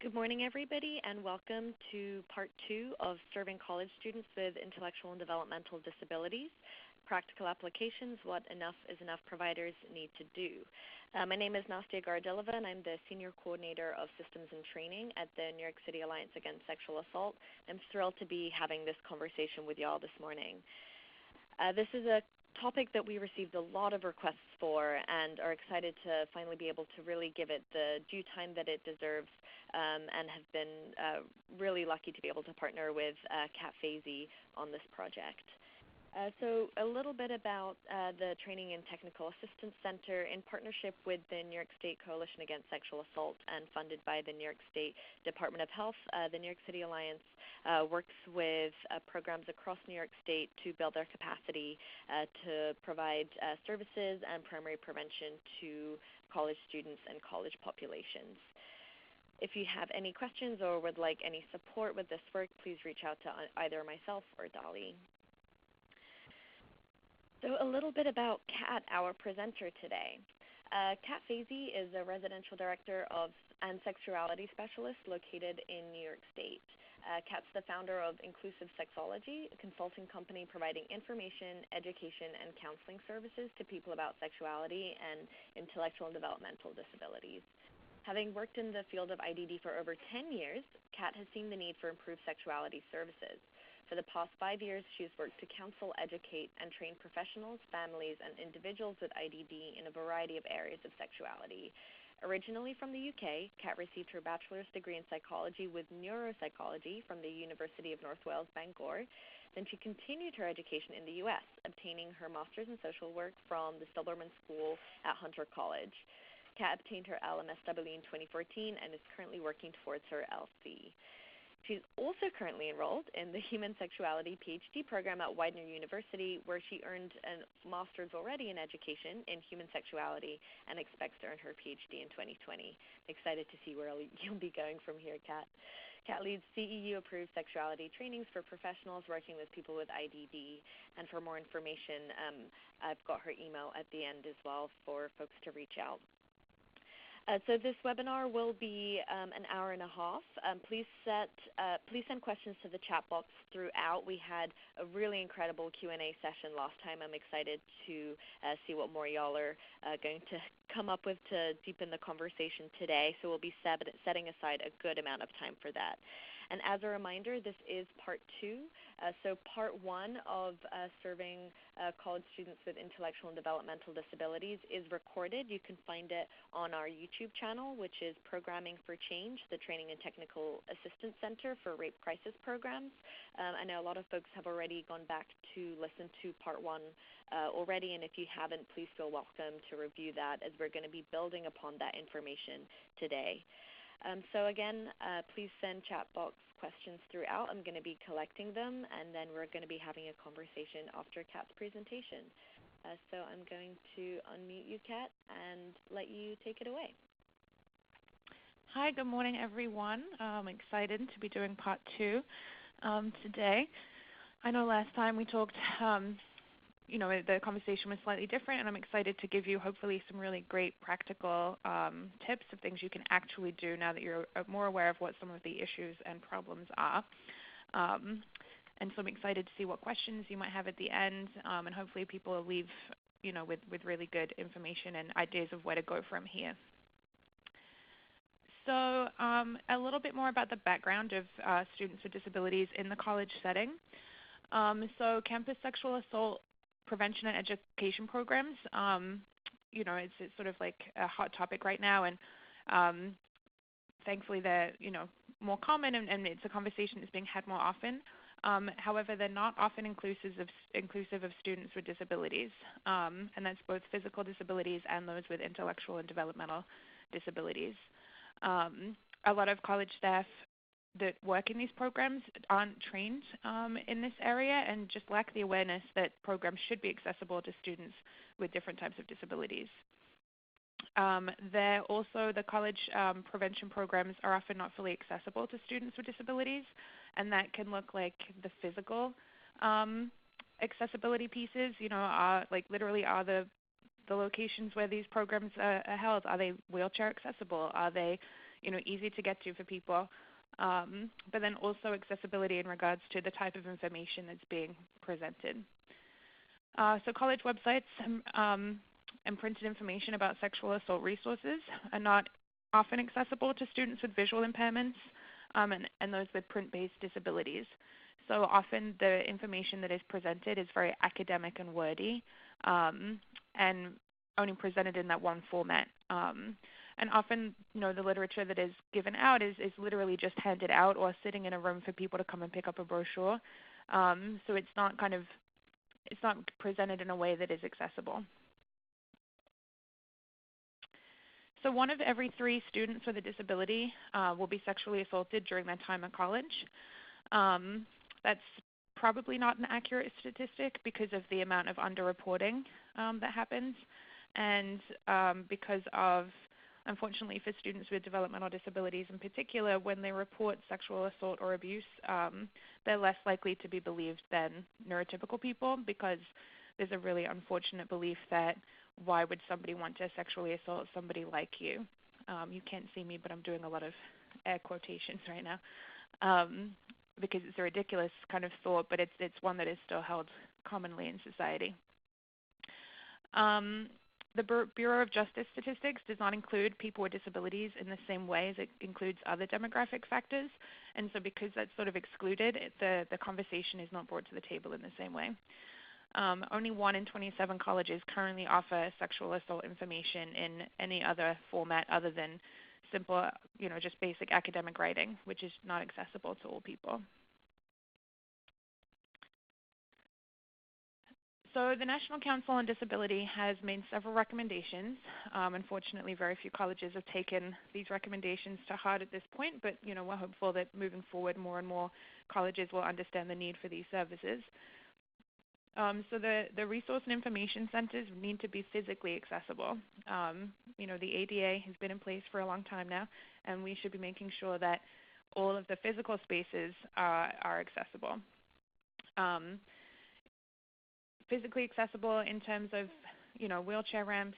Good morning, everybody, and welcome to part 2 of Serving College Students with Intellectual and Developmental Disabilities, Practical Applications, What Enough is Enough Providers Need to Do. My name is Nastya Gardelova, and I'm the Senior Coordinator of Systems and Training at the New York City Alliance Against Sexual Assault. I'm thrilled to be having this conversation with you all this morning. This is a topic that we received a lot of requests for and are excited to finally be able to really give it the due time that it deserves, and have been really lucky to be able to partner with Kat Pheysey on this project. So a little bit about the Training and Technical Assistance Center in partnership with the New York State Coalition Against Sexual Assault and funded by the New York State Department of Health. The New York City Alliance works with programs across New York State to build their capacity to provide services and primary prevention to college students and college populations. If you have any questions or would like any support with this work, please reach out to either myself or Dolly. So a little bit about Kat, our presenter today. Kat Pheysey is a residential director and sexuality specialist located in New York State. Kat's the founder of Inclusive Sexology, a consulting company providing information, education, and counseling services to people about sexuality and intellectual and developmental disabilities. Having worked in the field of IDD for over 10 years, Kat has seen the need for improved sexuality services. For the past 5 years, she's worked to counsel, educate, and train professionals, families, and individuals with IDD in a variety of areas of sexuality. Originally from the UK, Kat received her bachelor's degree in psychology with neuropsychology from the University of North Wales, Bangor. Then she continued her education in the US, obtaining her master's in social work from the Silberman School at Hunter College. Kat obtained her LMSW in 2014 and is currently working towards her LC. She's also currently enrolled in the Human Sexuality PhD program at Widener University, where she earned a master's already in education in human sexuality and expects to earn her PhD in 2020. Excited to see where you'll be going from here, Kat. Kat leads CEU-approved sexuality trainings for professionals working with people with IDD. And for more information, I've got her email at the end as well for folks to reach out. So this webinar will be an hour and a half. Please send questions to the chat box throughout. We had a really incredible Q&A session last time. I'm excited to see what more y'all are going to come up with to deepen the conversation today. So we'll be setting aside a good amount of time for that. And as a reminder, this is part 2. So part 1 of serving college students with intellectual and developmental disabilities is recorded. You can find it on our YouTube channel, which is Programming for Change, the Training and Technical Assistance Center for Rape Crisis Programs. I know a lot of folks have already gone back to listen to part 1 already, and if you haven't, please feel welcome to review that, as we're going to be building upon that information today. So again, please send chat box questions throughout. I'm going to be collecting them, and then we're going to be having a conversation after Kat's presentation. So I'm going to unmute you, Kat, and let you take it away. Hi, good morning, everyone. I'm excited to be doing part 2 today. I know last time we talked, the conversation was slightly different, and I'm excited to give you hopefully some really great practical tips of things you can actually do now that you're more aware of what some of the issues and problems are. And so I'm excited to see what questions you might have at the end, and hopefully people will leave with really good information and ideas of where to go from here. So a little bit more about the background of students with disabilities in the college setting. So campus sexual assault prevention and education programs, it's sort of like a hot topic right now, and thankfully they're more common, and it's a conversation that's being had more often. However, they're not often inclusive of students with disabilities, and that's both physical disabilities and those with intellectual and developmental disabilities. A lot of college staff that work in these programs aren't trained in this area and just lack the awareness that programs should be accessible to students with different types of disabilities. The college prevention programs are often not fully accessible to students with disabilities, and that can look like the physical accessibility pieces, are the locations where these programs are held, are they wheelchair accessible? Are they easy to get to for people, but then also accessibility in regards to the type of information that's being presented. So college websites and printed information about sexual assault resources are not often accessible to students with visual impairments and those with print-based disabilities. So often the information that is presented is very academic and wordy and only presented in that one format. And often, the literature that is given out is literally just handed out or sitting in a room for people to come and pick up a brochure. So it's not presented in a way that is accessible. So 1 of every 3 students with a disability will be sexually assaulted during their time at college. That's probably not an accurate statistic because of the amount of underreporting that happens, and because of, unfortunately, for students with developmental disabilities in particular, when they report sexual assault or abuse, they're less likely to be believed than neurotypical people, because there's a really unfortunate belief that why would somebody want to sexually assault somebody like you? You can't see me, but I'm doing a lot of air quotations right now, because it's a ridiculous kind of thought, but it's one that is still held commonly in society. The Bureau of Justice Statistics does not include people with disabilities in the same way as it includes other demographic factors, and so because that's sort of excluded, the conversation is not brought to the table in the same way. Only 1 in 27 colleges currently offer sexual assault information in any other format other than simple, just basic academic writing, which is not accessible to all people. So the National Council on Disability has made several recommendations. Unfortunately, very few colleges have taken these recommendations to heart at this point, but we're hopeful that moving forward, more and more colleges will understand the need for these services. So the resource and information centers need to be physically accessible. The ADA has been in place for a long time now, and we should be making sure that all of the physical spaces are accessible. Physically accessible in terms of, wheelchair ramps,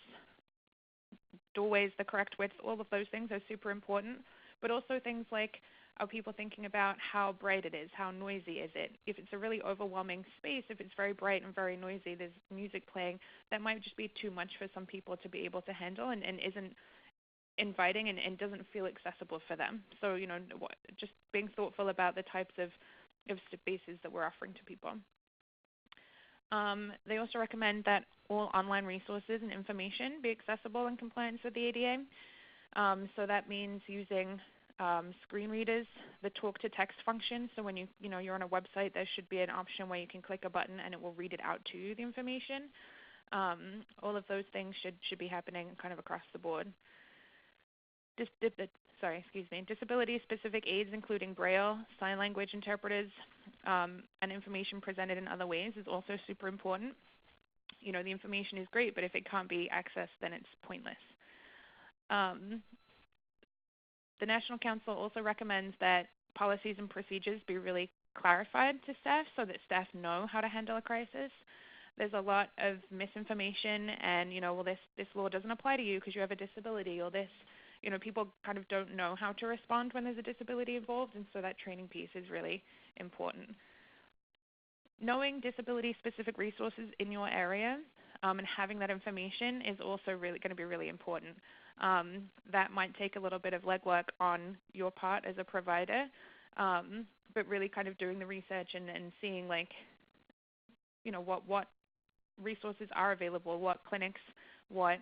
doorways, the correct width, all of those things are super important, but also things like, are people thinking about how bright it is? How noisy is it? If it's a really overwhelming space, if it's very bright and very noisy, there's music playing, that might just be too much for some people to be able to handle and isn't inviting and doesn't feel accessible for them. So, just being thoughtful about the types of spaces that we're offering to people. They also recommend that all online resources and information be accessible in compliance with the ADA. So that means using screen readers, the talk-to-text function. So when you're on a website, there should be an option where you can click a button and it will read it out to you, the information. All of those things should be happening kind of across the board. Disability-specific aids, including Braille, sign language interpreters, and information presented in other ways is also super important. The information is great, but if it can't be accessed, then it's pointless. The National Council also recommends that policies and procedures be really clarified to staff so that staff know how to handle a crisis. There's a lot of misinformation and, well, this law doesn't apply to you because you have a disability, or this, people kind of don't know how to respond when there's a disability involved, and so that training piece is really important. Knowing disability-specific resources in your area and having that information is also really going to be really important. That might take a little bit of legwork on your part as a provider, but really kind of doing the research and seeing what resources are available, what clinics, what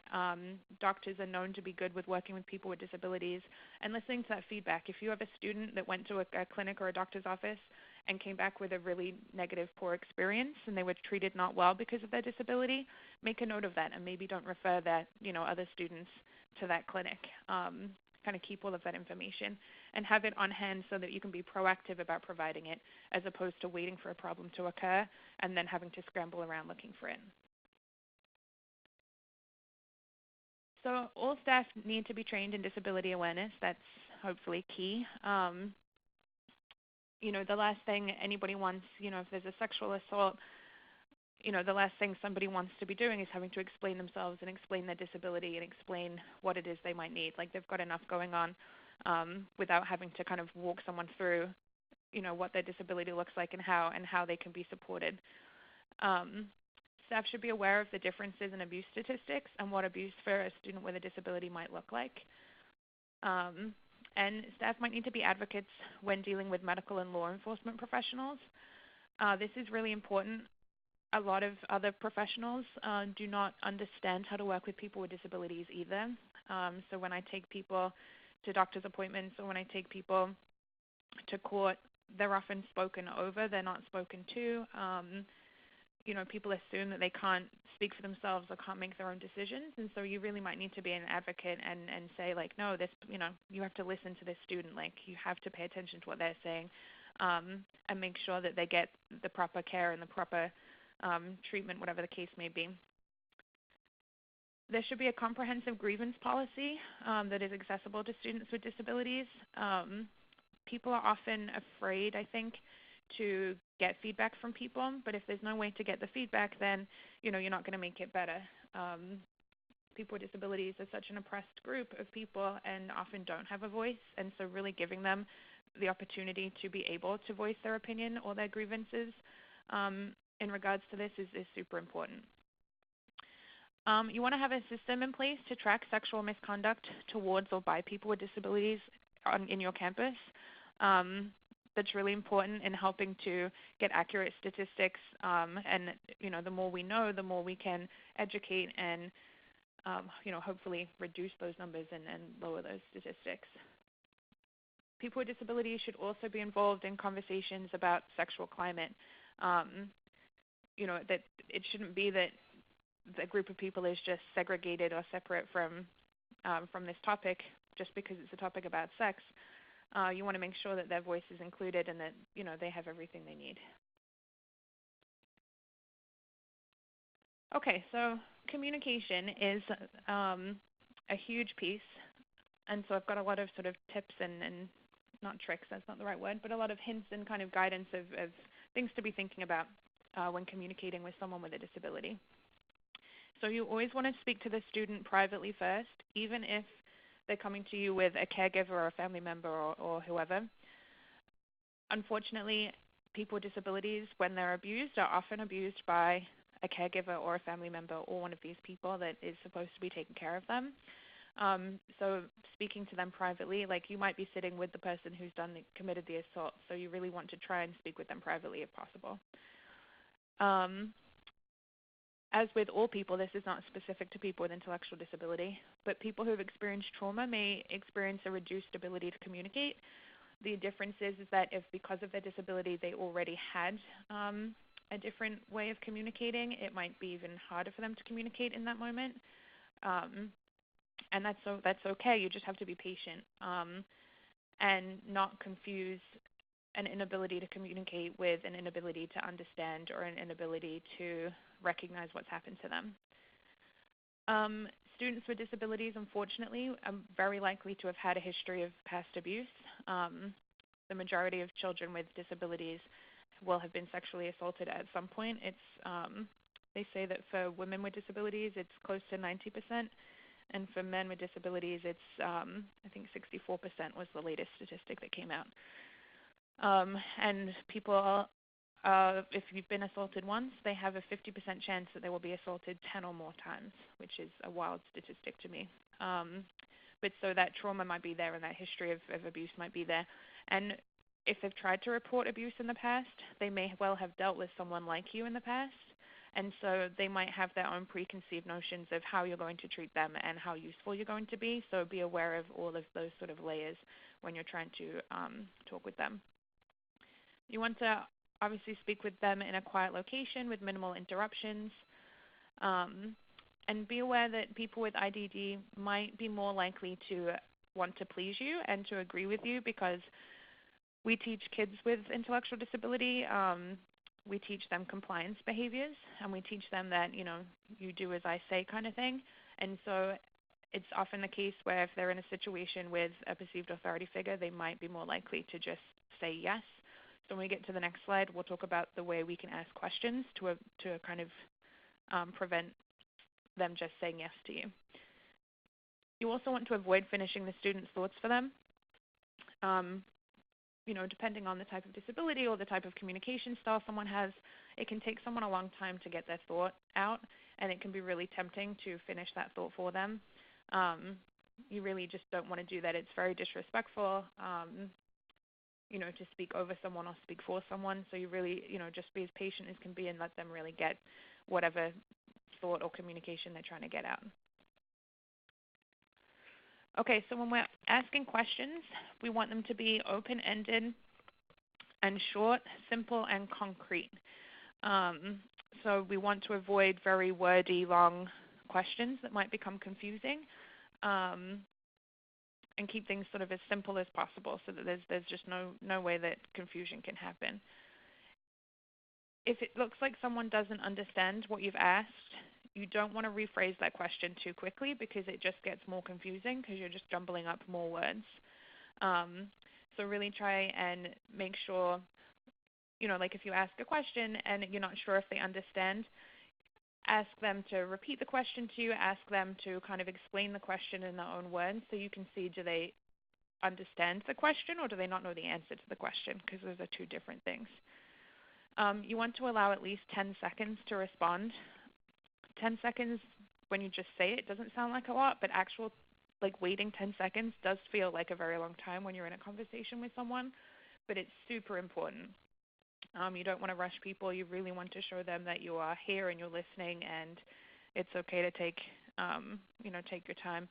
doctors are known to be good with working with people with disabilities, and listening to that feedback. If you have a student that went to a clinic or a doctor's office and came back with a really negative, poor experience, and they were treated not well because of their disability, make a note of that and maybe don't refer their other students to that clinic. Kind of keep all of that information and have it on hand so that you can be proactive about providing it, as opposed to waiting for a problem to occur and then having to scramble around looking for it. So all staff need to be trained in disability awareness. That's hopefully key. The last thing anybody wants, if there's a sexual assault, the last thing somebody wants to be doing is having to explain themselves and explain their disability and explain what it is they might need. Like, they've got enough going on. without having to kind of walk someone through, what their disability looks like and how they can be supported. Staff should be aware of the differences in abuse statistics and what abuse for a student with a disability might look like. And staff might need to be advocates when dealing with medical and law enforcement professionals. This is really important. A lot of other professionals do not understand how to work with people with disabilities either. So when I take people to doctor's appointments or when I take people to court, they're often spoken over. They're not spoken to. People assume that they can't speak for themselves or can't make their own decisions. And so you really might need to be an advocate and say, like, no, this, you have to listen to this student. Like, you have to pay attention to what they're saying and make sure that they get the proper care and the proper treatment, whatever the case may be. There should be a comprehensive grievance policy that is accessible to students with disabilities. People are often afraid, I think, to get feedback from people, but if there's no way to get the feedback, then you're not going to make it better. People with disabilities are such an oppressed group of people and often don't have a voice, and so really giving them the opportunity to be able to voice their opinion or their grievances in regards to this is super important. You want to have a system in place to track sexual misconduct towards or by people with disabilities in your campus. That's really important in helping to get accurate statistics. And the more we know, the more we can educate and hopefully reduce those numbers and lower those statistics. People with disabilities should also be involved in conversations about sexual climate. That it shouldn't be that the group of people is just segregated or separate from this topic just because it's a topic about sex. You want to make sure that their voice is included and that they have everything they need. Okay, so communication is a huge piece, and so I've got a lot of sort of tips and not tricks, that's not the right word, but a lot of hints and kind of guidance of things to be thinking about when communicating with someone with a disability. So you always want to speak to the student privately first, even if they're coming to you with a caregiver or a family member or whoever. Unfortunately, people with disabilities, when they're abused, are often abused by a caregiver or a family member or one of these people that is supposed to be taking care of them. So speaking to them privately, like you might be sitting with the person who's committed the assault, so you really want to try and speak with them privately if possible. As with all people, this is not specific to people with intellectual disability, but people who have experienced trauma may experience a reduced ability to communicate. The difference is that if because of their disability they already had a different way of communicating, it might be even harder for them to communicate in that moment. And that's okay. You just have to be patient and not confuse an inability to communicate with an inability to understand or an inability to recognize what's happened to them. Students with disabilities, unfortunately, are very likely to have had a history of past abuse. The majority of children with disabilities will have been sexually assaulted at some point. They say that for women with disabilities, it's close to 90%, and for men with disabilities, it's I think 64% was the latest statistic that came out. And people, if you've been assaulted once, they have a 50% chance that they will be assaulted 10 or more times, which is a wild statistic to me. But so that trauma might be there and that history of abuse might be there. And if they've tried to report abuse in the past, they may well have dealt with someone like you in the past. And so they might have their own preconceived notions of how you're going to treat them and how useful you're going to be. So be aware of all of those sort of layers when you're trying to talk with them. You want to obviously speak with them in a quiet location with minimal interruptions. And be aware that people with IDD might be more likely to want to please you and to agree with you because we teach kids with intellectual disability. We teach them compliance behaviors, and we teach them that, you do as I say kind of thing. And so it's often the case where if they're in a situation with a perceived authority figure, they might be more likely to just say yes. So when we get to the next slide, we'll talk about the way we can ask questions to kind of prevent them just saying yes to you. You also want to avoid finishing the student's thoughts for them. Depending on the type of disability or the type of communication style someone has, it can take someone a long time to get their thought out, and it can be really tempting to finish that thought for them. You really just don't want to do that. It's very disrespectful, to speak over someone or speak for someone. So you really, just be as patient as can be and let them really get whatever thought or communication they're trying to get out. Okay, so when we're asking questions, we want them to be open-ended and short, simple, and concrete. So we want to avoid very wordy, long questions that might become confusing, and keep things sort of as simple as possible so that there's just no way that confusion can happen. If it looks like someone doesn't understand what you've asked, you don't want to rephrase that question too quickly because it just gets more confusing because you're just jumbling up more words. So really try and make sure, like if you ask a question and you're not sure if they understand, ask them to repeat the question to you, ask them to kind of explain the question in their own words so you can see, do they understand the question or do they not know the answer to the question, because those are two different things. You want to allow at least 10 seconds to respond. 10 seconds when you just say it doesn't sound like a lot, but waiting 10 seconds does feel like a very long time when you're in a conversation with someone, but it's super important. You don't want to rush people. You really want to show them that you are here and you're listening, and it's okay to take your time.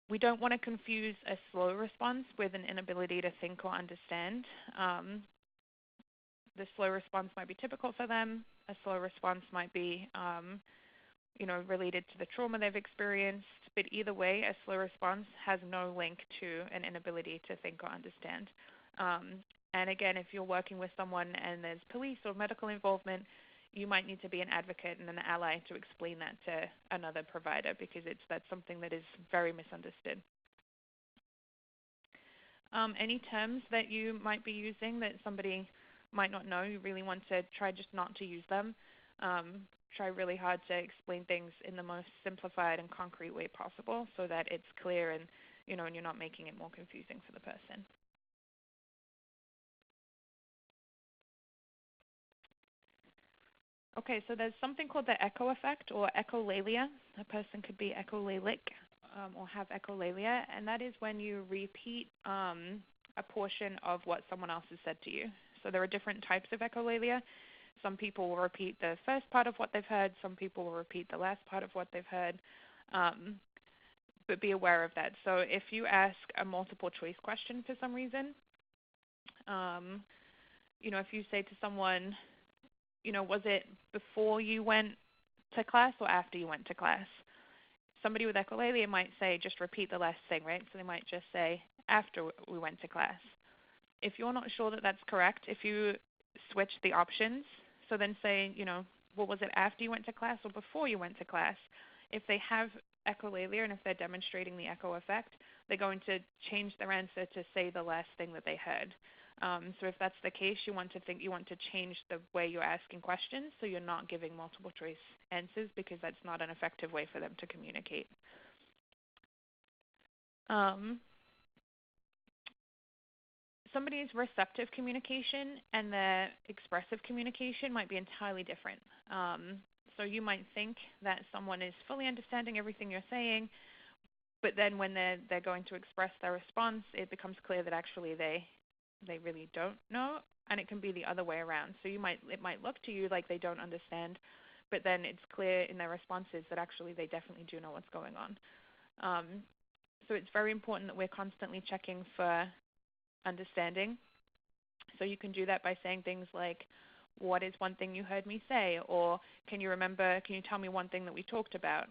We don't want to confuse a slow response with an inability to think or understand. The slow response might be typical for them. A slow response might be, related to the trauma they've experienced. But either way, a slow response has no link to an inability to think or understand. And again, if you're working with someone and there's police or medical involvement, you might need to be an advocate and an ally to explain that to another provider because that's something that is very misunderstood. Any terms that you might be using that somebody might not know, you really want to try just not to use them. Try really hard to explain things in the most simplified and concrete way possible so that it's clear and you're not making it more confusing for the person. Okay, so there's something called the echo effect or echolalia. A person could be echolalic or have echolalia, and that is when you repeat a portion of what someone else has said to you. So there are different types of echolalia. Some people will repeat the first part of what they've heard. Some people will repeat the last part of what they've heard. But be aware of that. So if you ask a multiple choice question for some reason, if you say to someone, was it before you went to class or after you went to class? Somebody with echolalia might say, just repeat the last thing, right? So they might just say, after we went to class. If you're not sure that that's correct, if you switch the options, so then say, was it after you went to class or before you went to class? If they have echolalia and if they're demonstrating the echo effect, they're going to change their answer to say the last thing that they heard. So if that's the case, you want to change the way you're asking questions so you're not giving multiple choice answers because that's not an effective way for them to communicate. Somebody's receptive communication and their expressive communication might be entirely different. So you might think that someone is fully understanding everything you're saying, but then when they're going to express their response, it becomes clear that actually they really don't know, and it can be the other way around. So it might look to you like they don't understand, but then it's clear in their responses that actually they definitely do know what's going on. So it's very important that we're constantly checking for understanding. So you can do that by saying things like, what is one thing you heard me say? Or can you tell me one thing that we talked about?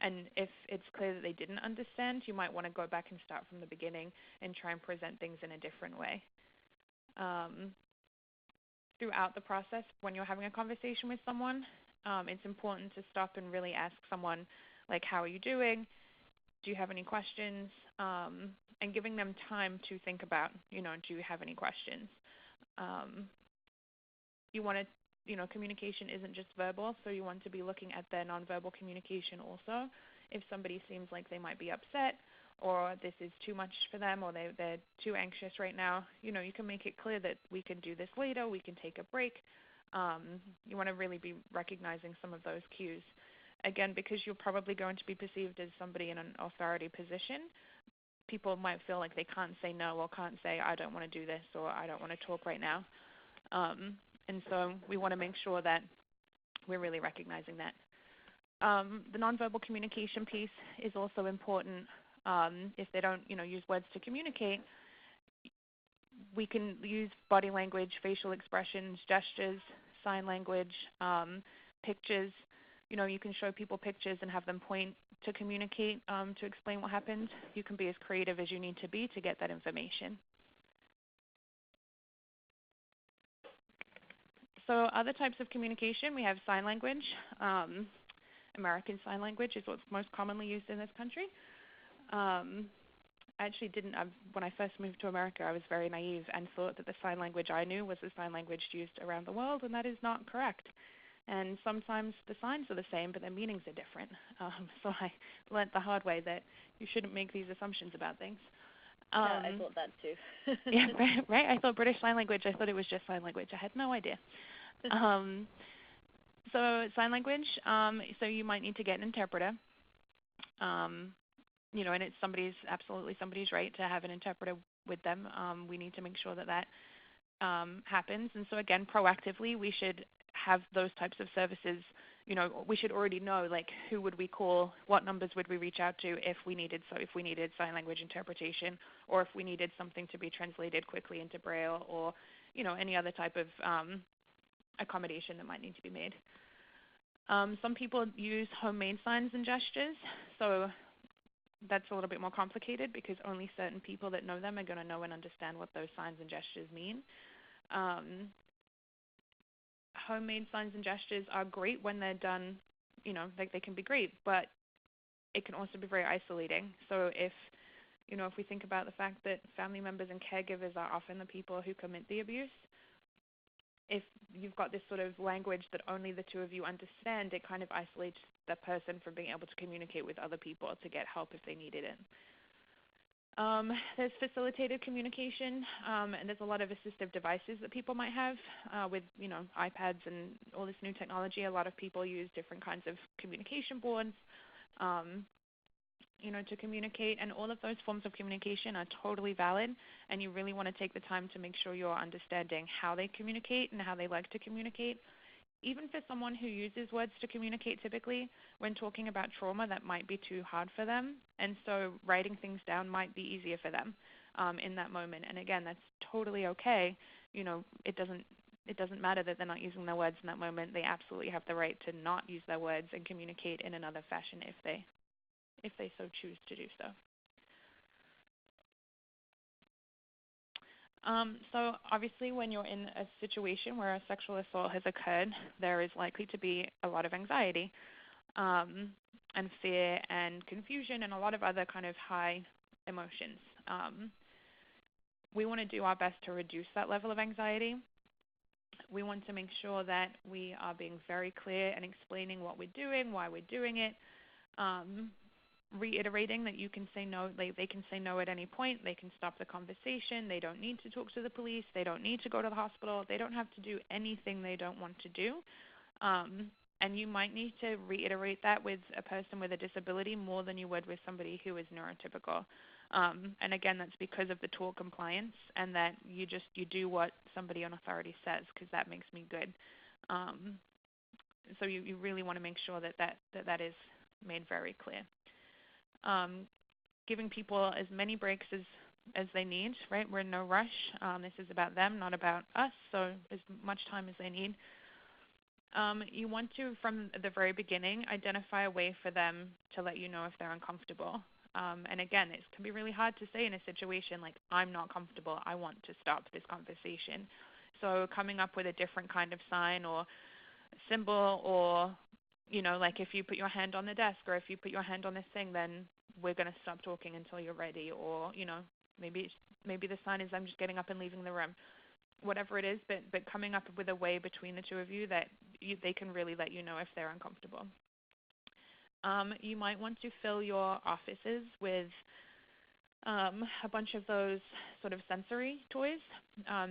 And if it's clear that they didn't understand, you might want to go back and start from the beginning and try and present things in a different way. Throughout the process, when you're having a conversation with someone, it's important to stop and really ask someone, like, how are you doing? Do you have any questions? And giving them time to think about, do you have any questions? You want to communication isn't just verbal, so you want to be looking at their nonverbal communication also. If somebody seems like they might be upset or this is too much for them, or they're too anxious right now. You can make it clear that we can do this later, we can take a break. You want to really be recognizing some of those cues. Again, because you're probably going to be perceived as somebody in an authority position, people might feel like they can't say no, or can't say, I don't want to do this, or I don't want to talk right now. And so we want to make sure that we're really recognizing that. The nonverbal communication piece is also important. If they don't, use words to communicate, we can use body language, facial expressions, gestures, sign language, pictures. You can show people pictures and have them point to communicate, to explain what happened. You can be as creative as you need to be to get that information. So other types of communication, we have sign language. American Sign Language is what's most commonly used in this country. I actually when I first moved to America, I was very naive and thought that the sign language I knew was the sign language used around the world, and that is not correct. And sometimes the signs are the same, but their meanings are different. So I learned the hard way that you shouldn't make these assumptions about things. Yeah, I thought that too. Yeah, right. I thought British Sign Language. I thought it was just sign language. I had no idea. So sign language. So you might need to get an interpreter. And it's absolutely somebody's right to have an interpreter with them. We need to make sure that happens. And so again, proactively, we should have those types of services. We should already know, like, who would we call, what numbers would we reach out to if we needed sign language interpretation, or if we needed something to be translated quickly into Braille, or any other type of accommodation that might need to be made. Some people use homemade signs and gestures, so that's a little bit more complicated because only certain people that know them are going to know and understand what those signs and gestures mean. Homemade signs and gestures are great when they're done, they can be great, but it can also be very isolating. So if we think about the fact that family members and caregivers are often the people who commit the abuse, if you've got this sort of language that only the two of you understand, it kind of isolates the person from being able to communicate with other people to get help if they needed it. There's facilitated communication, and there's a lot of assistive devices that people might have with, iPads and all this new technology. A lot of people use different kinds of communication boards, to communicate, and all of those forms of communication are totally valid, and you really want to take the time to make sure you're understanding how they communicate and how they like to communicate. Even for someone who uses words to communicate typically, when talking about trauma, that might be too hard for them, and so writing things down might be easier for them in that moment. And again, that's totally okay. It doesn't matter that they're not using their words in that moment. They absolutely have the right to not use their words and communicate in another fashion if they so choose to do so. So obviously when you're in a situation where a sexual assault has occurred, there is likely to be a lot of anxiety and fear and confusion and a lot of other kind of high emotions. We want to do our best to reduce that level of anxiety. We want to make sure that we are being very clear and explaining what we're doing, why we're doing it, reiterating that you can say no, they can say no at any point, they can stop the conversation, they don't need to talk to the police, they don't need to go to the hospital, they don't have to do anything they don't want to do. And you might need to reiterate that with a person with a disability more than you would with somebody who is neurotypical. And again, that's because of the tort compliance and that you do what somebody on authority says because that makes me good. So you really want to make sure that is made very clear. Giving people as many breaks as they need, right? We're in no rush. This is about them, not about us, so as much time as they need. You want to, from the very beginning, identify a way for them to let you know if they're uncomfortable. And again, it can be really hard to say in a situation like, I'm not comfortable, I want to stop this conversation. So coming up with a different kind of sign or symbol or like if you put your hand on the desk or if you put your hand on this thing, then we're going to stop talking until you're ready. Or, maybe the sign is I'm just getting up and leaving the room. Whatever it is, but coming up with a way between the two of you that they can really let you know if they're uncomfortable. You might want to fill your offices with a bunch of those sort of sensory toys.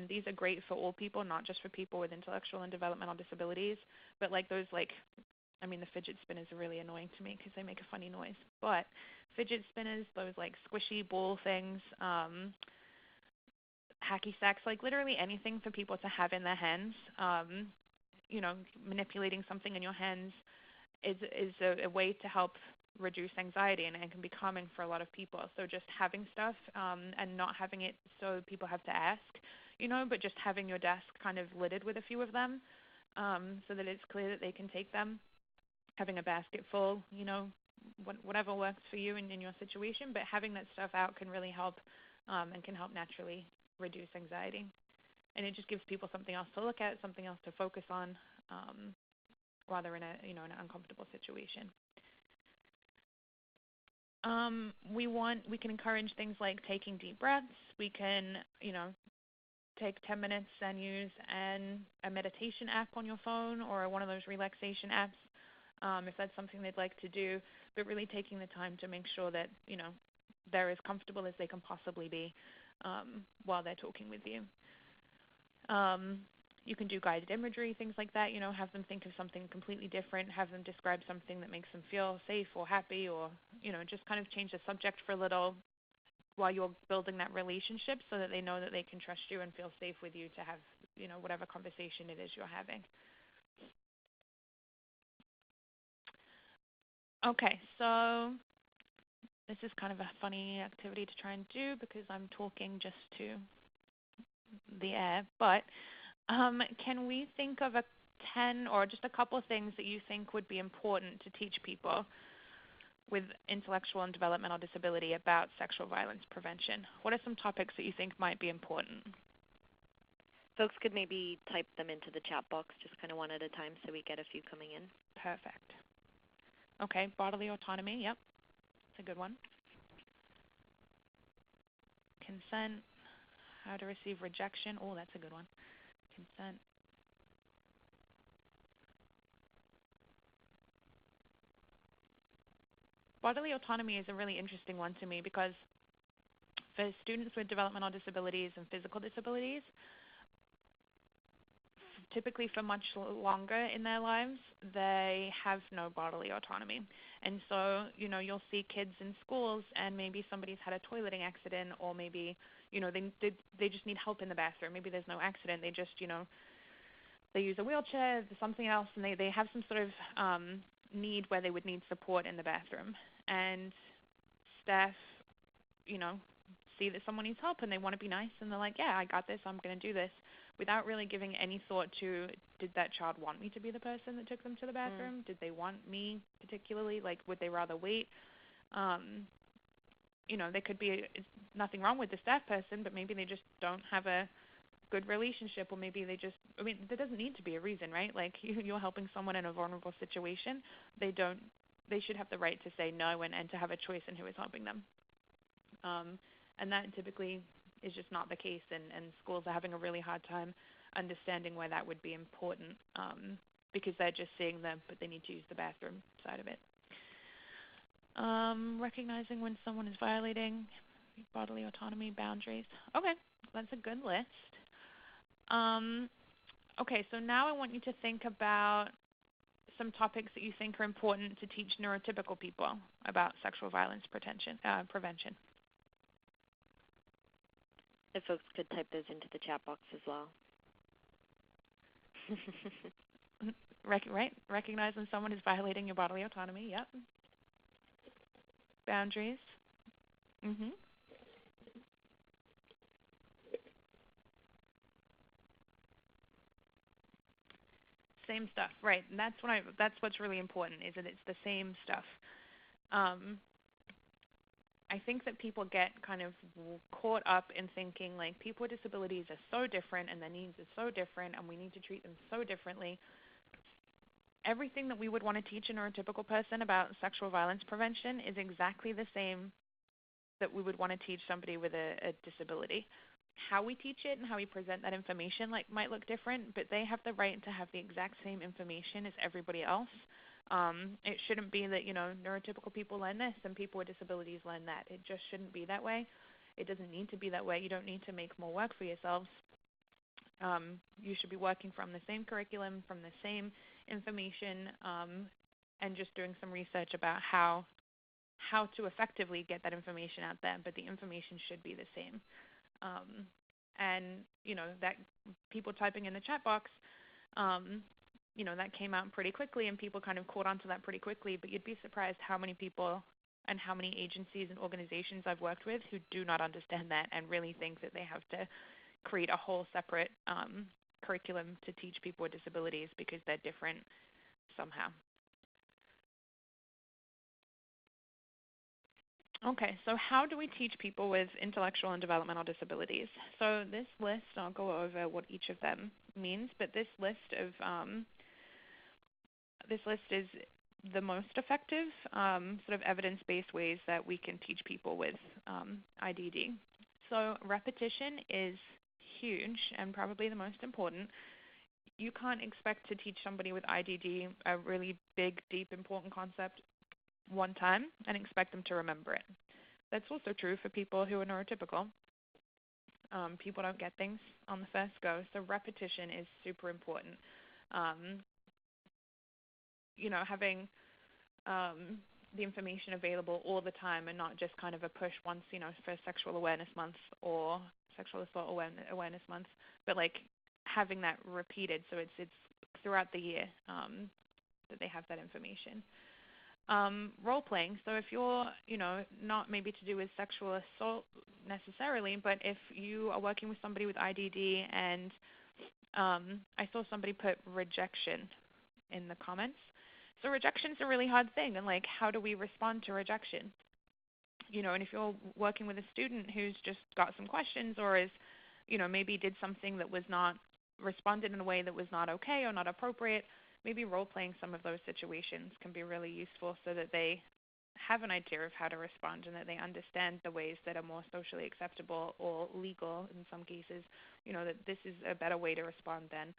These are great for all people, not just for people with intellectual and developmental disabilities, but like those the fidget spinners are really annoying to me because they make a funny noise. But fidget spinners, those like squishy ball things, hacky sacks, like literally anything for people to have in their hands. Manipulating something in your hands is a way to help reduce anxiety and can be calming for a lot of people. So just having stuff and not having it so people have to ask, but just having your desk kind of littered with a few of them so that it's clear that they can take them. Having a basket full, whatever works for you in your situation, but having that stuff out can really help and can help naturally reduce anxiety. And it just gives people something else to look at, something else to focus on while they're in an uncomfortable situation. We can encourage things like taking deep breaths. We can, take 10 minutes and use a meditation app on your phone or one of those relaxation apps if that's something they'd like to do, but really taking the time to make sure that, they're as comfortable as they can possibly be while they're talking with you. You can do guided imagery, things like that, have them think of something completely different, have them describe something that makes them feel safe or happy or, just kind of change the subject for a little while you're building that relationship so that they know that they can trust you and feel safe with you to have, whatever conversation it is you're having. Okay, so this is kind of a funny activity to try and do because I'm talking just to the air, but can we think of 10 or just a couple of things that you think would be important to teach people with intellectual and developmental disability about sexual violence prevention? What are some topics that you think might be important? Folks could maybe type them into the chat box just kind of one at a time so we get a few coming in. Perfect. Okay, bodily autonomy, yep, that's a good one. Consent, how to receive rejection, oh, that's a good one. Consent. Bodily autonomy is a really interesting one to me because for students with developmental disabilities and physical disabilities, typically for much longer in their lives, they have no bodily autonomy. And so, you'll see kids in schools and maybe somebody's had a toileting accident or maybe, they just need help in the bathroom. Maybe there's no accident. They just, they use a wheelchair, something else, and they have some sort of need where they would need support in the bathroom. And staff, see that someone needs help and they want to be nice and they're like, yeah, I got this, I'm going to do this, without really giving any thought to, did that child want me to be the person that took them to the bathroom? Did they want me particularly? Like, would they rather wait? There could be nothing wrong with the staff person, but maybe they just don't have a good relationship, or maybe they just, there doesn't need to be a reason, right? Like, you're helping someone in a vulnerable situation. They should have the right to say no and to have a choice in who is helping them. And that typically is just not the case, and schools are having a really hard time understanding why that would be important because they're just seeing them, but they need to use the bathroom side of it. Recognizing when someone is violating bodily autonomy, boundaries. Okay, that's a good list. Okay, so now I want you to think about some topics that you think are important to teach neurotypical people about sexual violence prevention. If folks could type those into the chat box as well. Right, recognize when someone is violating your bodily autonomy, yep. Boundaries. Same stuff, right? And that's what's really important, is that it's the same stuff. I think that people get kind of caught up in thinking like people with disabilities are so different and their needs are so different and we need to treat them so differently. Everything that we would want to teach a neurotypical person about sexual violence prevention is exactly the same that we would want to teach somebody with a disability. How we teach it and how we present that information might look different, but they have the right to have the exact same information as everybody else. It shouldn't be that, neurotypical people learn this and people with disabilities learn that. It just shouldn't be that way. It doesn't need to be that way. You don't need to make more work for yourselves. You should be working from the same curriculum, from the same information, and just doing some research about how to effectively get that information out there. But the information should be the same. And, that people typing in the chat box, that came out pretty quickly and people kind of caught on to that pretty quickly. But you'd be surprised how many people and how many agencies and organizations I've worked with who do not understand that and really think that they have to create a whole separate curriculum to teach people with disabilities because they're different somehow. Okay, so how do we teach people with intellectual and developmental disabilities? So this list, I'll go over what each of them means, but this list is the most effective sort of evidence-based ways that we can teach people with IDD. So repetition is huge and probably the most important. You can't expect to teach somebody with IDD a really big, deep, important concept one time and expect them to remember it. That's also true for people who are neurotypical. People don't get things on the first go, so repetition is super important. Having the information available all the time and not just kind of a push once, for Sexual Awareness Month or Sexual Assault Awareness Month, but like having that repeated so it's throughout the year that they have that information. Role playing. So if you're, not maybe to do with sexual assault necessarily, but if you are working with somebody with IDD and I saw somebody put rejection in the comments. So rejection is a really hard thing, and like, how do we respond to rejection? And if you're working with a student who's just got some questions or is, maybe did something that was not responded in a way that was not okay or not appropriate, maybe role-playing some of those situations can be really useful so that they have an idea of how to respond and that they understand the ways that are more socially acceptable or legal in some cases, that this is a better way to respond than,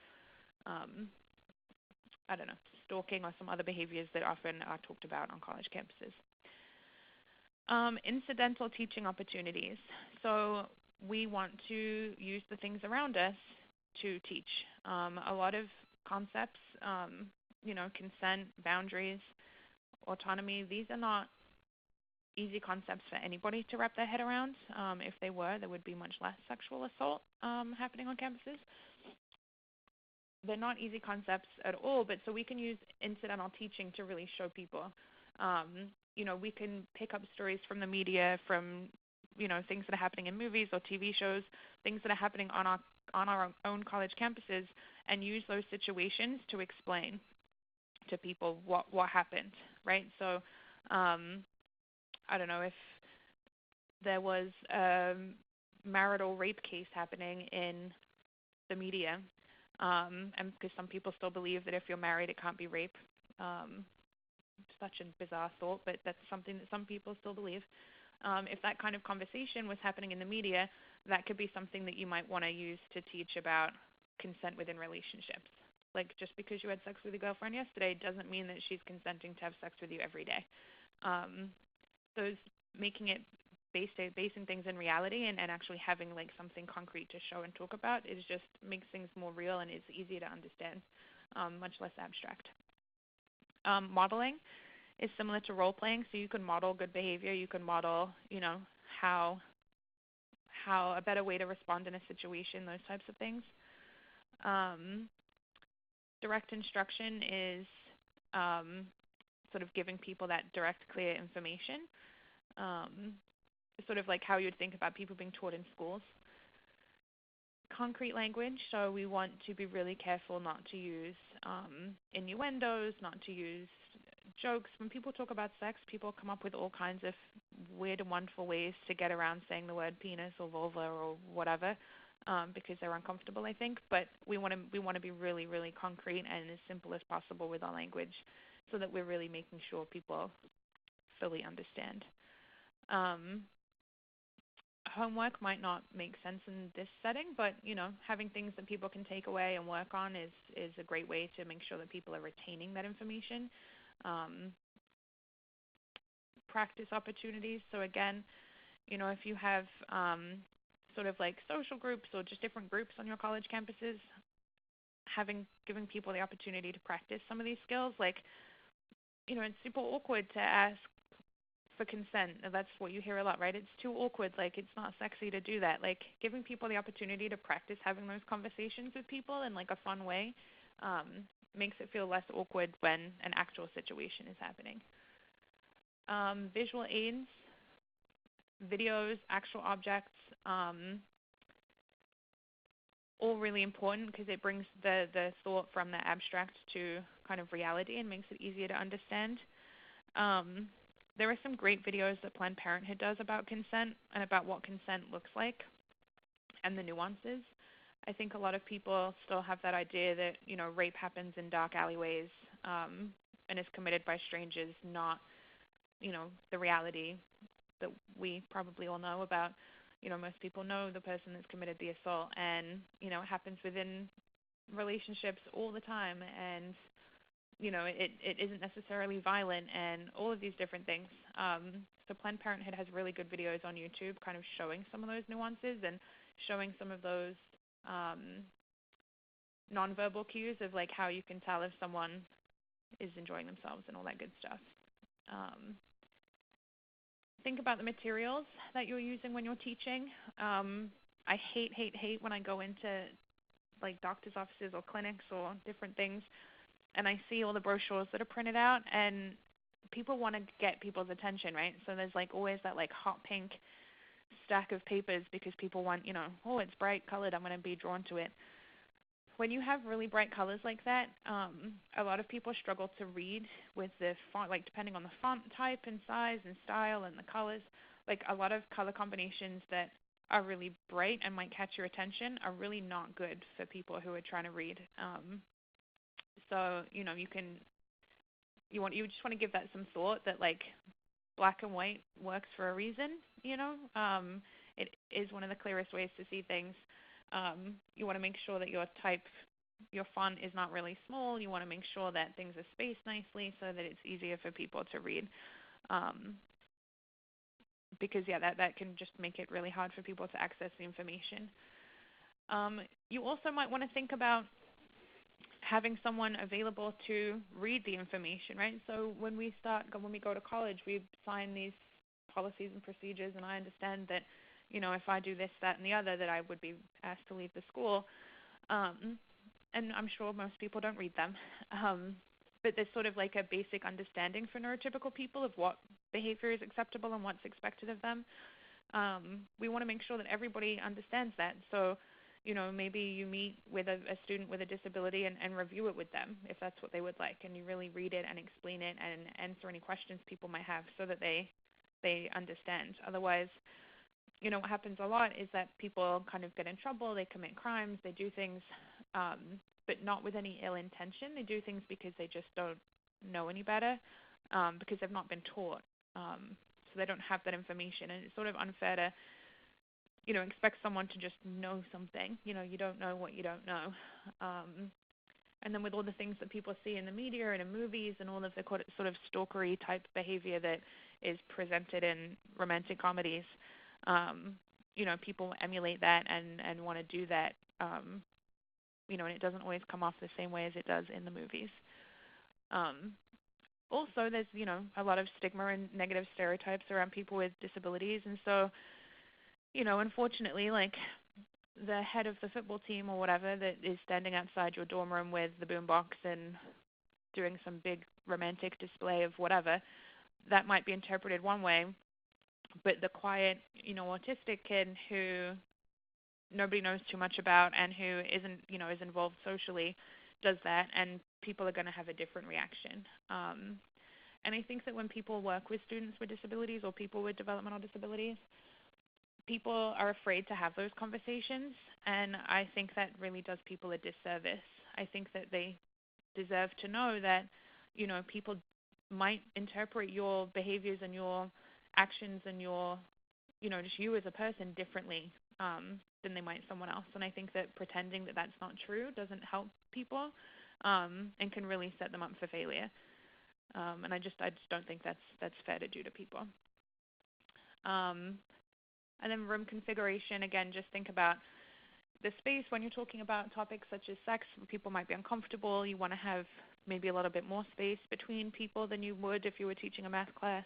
stalking or some other behaviors that often are talked about on college campuses. Incidental teaching opportunities. So we want to use the things around us to teach. A lot of concepts, consent, boundaries, autonomy, these are not easy concepts for anybody to wrap their head around. If they were, there would be much less sexual assault happening on campuses. They're not easy concepts at all, but so we can use incidental teaching to really show people. We can pick up stories from the media, from, things that are happening in movies or TV shows, things that are happening on our own college campuses, and use those situations to explain to people what happened, right? So, if there was a marital rape case happening in the media, and because some people still believe that if you're married, it can't be rape. Such a bizarre thought, but that's something that some people still believe. If that kind of conversation was happening in the media, that could be something that you might want to use to teach about consent within relationships. Like, just because you had sex with your girlfriend yesterday doesn't mean that she's consenting to have sex with you every day. So making it basing things in reality and actually having like something concrete to show and talk about is just makes things more real and it's easier to understand, much less abstract. Modeling is similar to role playing, so you can model good behavior. You can model, how a better way to respond in a situation, those types of things. Direct instruction is sort of giving people that direct, clear information, sort of like how you'd think about people being taught in schools. Concrete language, so we want to be really careful not to use innuendos, not to use jokes. When people talk about sex, people come up with all kinds of weird and wonderful ways to get around saying the word penis or vulva or whatever, because they're uncomfortable, I think. But we want to be really, really concrete and as simple as possible with our language, so that we're really making sure people fully understand. Homework might not make sense in this setting, but having things that people can take away and work on is a great way to make sure that people are retaining that information. Um, Practice opportunities. So again, if you have sort of like social groups or just different groups on your college campuses, giving people the opportunity to practice some of these skills, like, it's super awkward to ask for consent. That's what you hear a lot, right? It's too awkward. Like, it's not sexy to do that. Like, giving people the opportunity to practice having those conversations with people in like a fun way makes it feel less awkward when an actual situation is happening. Visual aids, videos, actual objects, all really important because it brings the thought from the abstract to kind of reality and makes it easier to understand. There are some great videos that Planned Parenthood does about consent and about what consent looks like and the nuances. I think a lot of people still have that idea that, rape happens in dark alleyways and is committed by strangers, not, the reality that we probably all know about. Most people know the person that's committed the assault, and, it happens within relationships all the time, and, it isn't necessarily violent, and all of these different things. So Planned Parenthood has really good videos on YouTube kind of showing some of those nuances and showing some of those nonverbal cues of like how you can tell if someone is enjoying themselves and all that good stuff. Think about the materials that you're using when you're teaching. I hate when I go into like doctor's offices or clinics or different things and I see all the brochures that are printed out, and people want to get people's attention, right? So there's like always that like hot pink stack of papers because people want, oh, it's bright colored, I'm going to be drawn to it. When you have really bright colors like that, a lot of people struggle to read with the font, like depending on the font type and size and style and the colors. Like a lot of color combinations that are really bright and might catch your attention are really not good for people who are trying to read. So, you just want to give that some thought that like black and white works for a reason, It is one of the clearest ways to see things. You want to make sure that your font is not really small. You want to make sure that things are spaced nicely so that it's easier for people to read. Because, that can just make it really hard for people to access the information. You also might want to think about having someone available to read the information, right? So when we go to college, we sign these policies and procedures, and I understand that, if I do this, that, and the other, that I would be asked to leave the school. And I'm sure most people don't read them. But there's sort of like a basic understanding for neurotypical people of what behavior is acceptable and what's expected of them. We want to make sure that everybody understands that. So, maybe you meet with a student with a disability and review it with them if that's what they would like, and you really read it and explain it and answer any questions people might have so that they understand. Otherwise, what happens a lot is that people kind of get in trouble, they commit crimes, they do things, but not with any ill intention. They do things because they just don't know any better, because they've not been taught. So they don't have that information, and it's sort of unfair to expect someone to just know something. You don't know what you don't know. And then with all the things that people see in the media and in movies and all of the sort of stalkery type behavior that is presented in romantic comedies, people emulate that and want to do that, and it doesn't always come off the same way as it does in the movies. Also, there's, a lot of stigma and negative stereotypes around people with disabilities, and so unfortunately, like the head of the football team or whatever that is standing outside your dorm room with the boombox and doing some big romantic display of whatever, that might be interpreted one way, but the quiet, autistic kid who nobody knows too much about and who isn't, is involved socially does that, and people are going to have a different reaction. And I think that when people work with students with disabilities or people with developmental disabilities, people are afraid to have those conversations, and I think that really does people a disservice. I think that they deserve to know that, people might interpret your behaviors and your actions and your, just you as a person differently than they might someone else. And I think that pretending that that's not true doesn't help people and can really set them up for failure. And I just don't think that's fair to do to people. And then room configuration, again, just think about the space when you're talking about topics such as sex. People might be uncomfortable. You want to have maybe a little bit more space between people than you would if you were teaching a math class.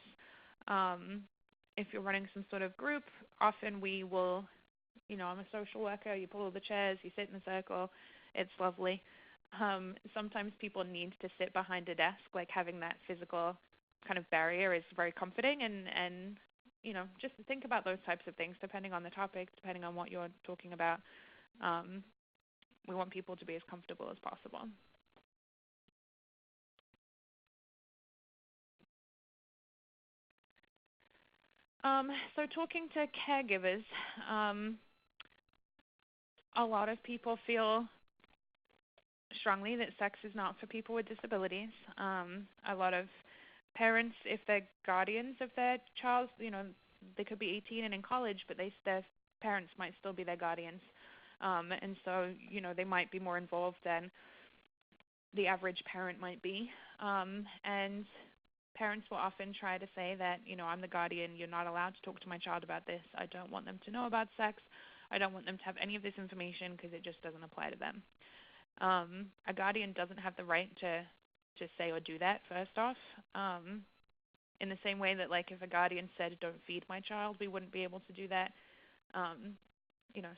If you're running some sort of group, often we will, I'm a social worker, you pull all the chairs, you sit in a circle, it's lovely. Sometimes people need to sit behind a desk, like having that physical kind of barrier is very comforting, and just think about those types of things depending on the topic, depending on what you're talking about. We want people to be as comfortable as possible. So talking to caregivers, a lot of people feel strongly that sex is not for people with disabilities. A lot of parents, if they're guardians of their child, they could be 18 and in college, but their parents might still be their guardians. And so, they might be more involved than the average parent might be. And parents will often try to say that, I'm the guardian, you're not allowed to talk to my child about this. I don't want them to know about sex. I don't want them to have any of this information because it just doesn't apply to them. A guardian doesn't have the right to say or do that, first off. In the same way that, like, if a guardian said, don't feed my child, we wouldn't be able to do that.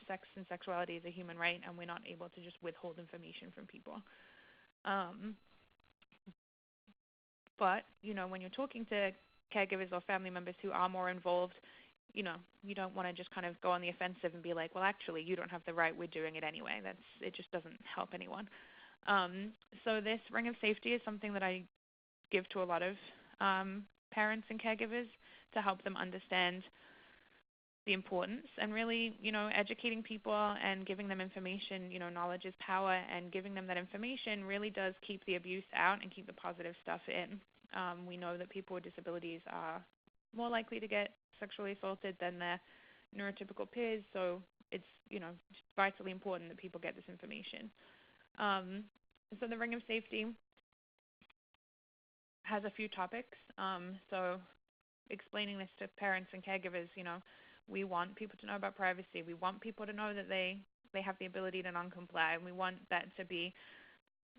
Sex and sexuality is a human right, and we're not able to just withhold information from people. But, when you're talking to caregivers or family members who are more involved, you don't want to just kind of go on the offensive and be like, well, actually, you don't have the right, we're doing it anyway. It just doesn't help anyone. So this ring of safety is something that I give to a lot of parents and caregivers to help them understand the importance, and really, educating people and giving them information. Knowledge is power, and giving them that information really does keep the abuse out and keep the positive stuff in. We know that people with disabilities are more likely to get sexually assaulted than their neurotypical peers, so it's, vitally important that people get this information. So the ring of safety has a few topics. So explaining this to parents and caregivers, we want people to know about privacy. We want people to know that they have the ability to non-comply, and we want that to be,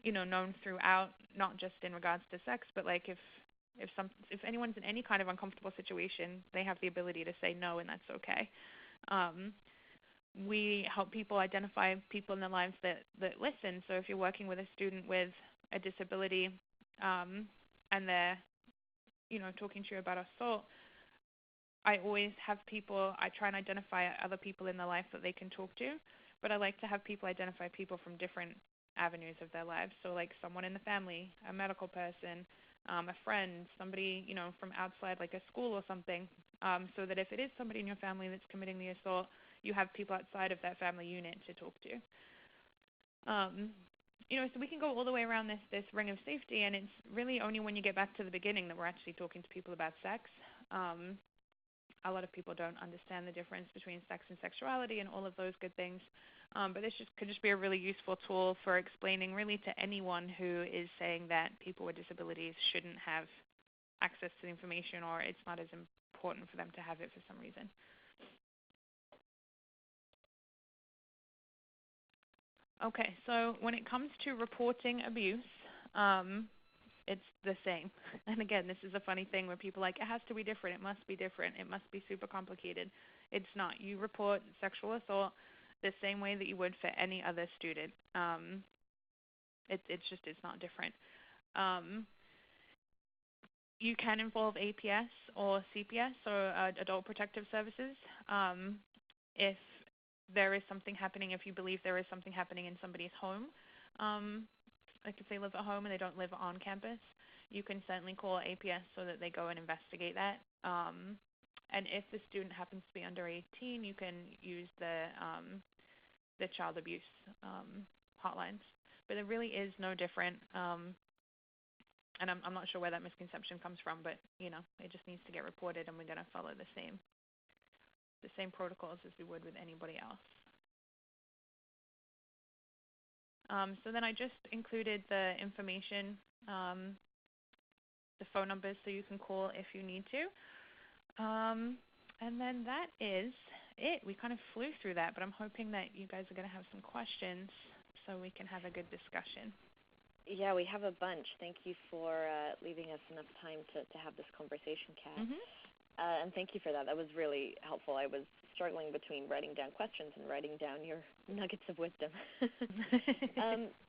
known throughout, not just in regards to sex, but like if anyone's in any kind of uncomfortable situation, they have the ability to say no, and that's okay. We help people identify people in their lives that listen. So if you're working with a student with a disability, and they're, talking to you about assault, I always have people, I try and identify other people in their life that they can talk to, but I like to have people identify people from different avenues of their lives. So like someone in the family, a medical person, a friend, somebody, from outside, like a school or something, so that if it is somebody in your family that's committing the assault, you have people outside of that family unit to talk to. So we can go all the way around this ring of safety, and it's really only when you get back to the beginning that we're actually talking to people about sex. A lot of people don't understand the difference between sex and sexuality and all of those good things. But this could just be a really useful tool for explaining really to anyone who is saying that people with disabilities shouldn't have access to the information, or it's not as important for them to have it for some reason. Okay, so when it comes to reporting abuse, it's the same. And again, this is a funny thing where people are like, it has to be different, it must be different, it must be super complicated. It's not. You report sexual assault the same way that you would for any other student. It's not different. You can involve APS or CPS, or Adult Protective Services, if there is something happening, if you believe there is something happening in somebody's home. Like if they live at home and they don't live on campus, you can certainly call APS so that they go and investigate that. And if the student happens to be under 18, you can use the child abuse hotlines. But it really is no different. And I'm not sure where that misconception comes from, but it just needs to get reported, and we're going to follow the same protocols as we would with anybody else. So then I just included the information, the phone numbers so you can call if you need to. And then that is it. We kind of flew through that, but I'm hoping that you guys are going to have some questions so we can have a good discussion. Yeah, we have a bunch. Thank you for leaving us enough time to have this conversation, Kat. And thank you for that. That was really helpful. I was struggling between writing down questions and writing down your nuggets of wisdom.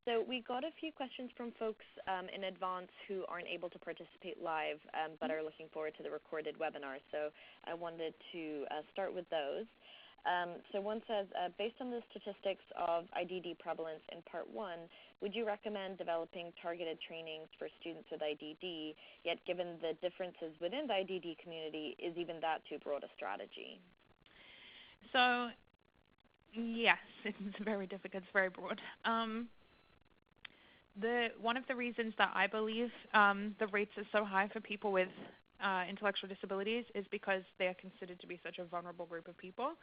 So we got a few questions from folks in advance who aren't able to participate live but are looking forward to the recorded webinar. So I wanted to start with those. So one says, based on the statistics of IDD prevalence in Part 1, would you recommend developing targeted trainings for students with IDD, yet given the differences within the IDD community, is even that too broad a strategy? So, yes, it's very difficult. It's very broad. One of the reasons that I believe the rates are so high for people with intellectual disabilities is because they are considered to be such a vulnerable group of people.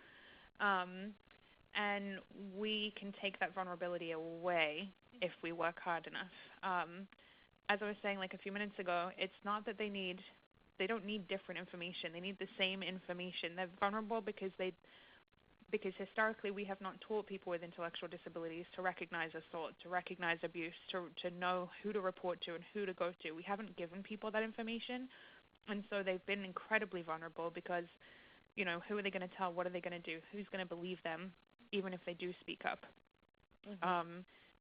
And we can take that vulnerability away if we work hard enough. As I was saying like a few minutes ago, it's not that they don't need different information. They need the same information. They're vulnerable because historically we have not taught people with intellectual disabilities to recognize assault, to recognize abuse, to know who to report to and who to go to. We haven't given people that information, and so they've been incredibly vulnerable because, you know, who are they going to tell? What are they going to do? Who's going to believe them, even if they do speak up?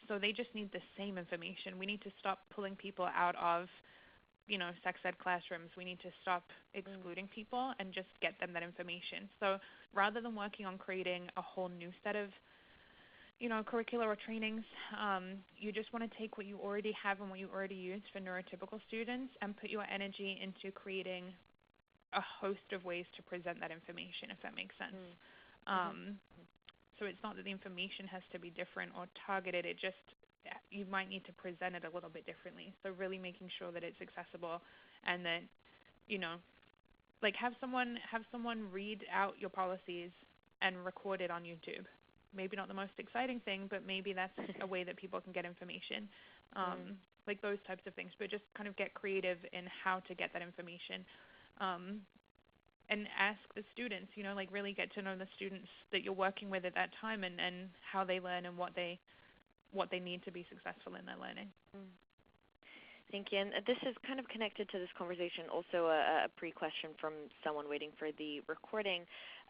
So they just need the same information. We need to stop pulling people out of, you know, sex ed classrooms. We need to stop excluding people and just get them that information. So rather than working on creating a whole new set of, you know, curricula or trainings, you just want to take what you already have and what you already use for neurotypical students and put your energy into creating a host of ways to present that information, if that makes sense. So it's not that the information has to be different or targeted. It just, you might need to present it a little bit differently. So really making sure that it's accessible and that, you know, like have someone read out your policies and record it on YouTube. Maybe not the most exciting thing, but maybe that's a way that people can get information. Like those types of things. But just kind of get creative in how to get that information. And ask the students, you know, like really get to know the students that you're working with at that time and how they learn and what they need to be successful in their learning. Thank you. And this is kind of connected to this conversation, also a pre-question from someone waiting for the recording.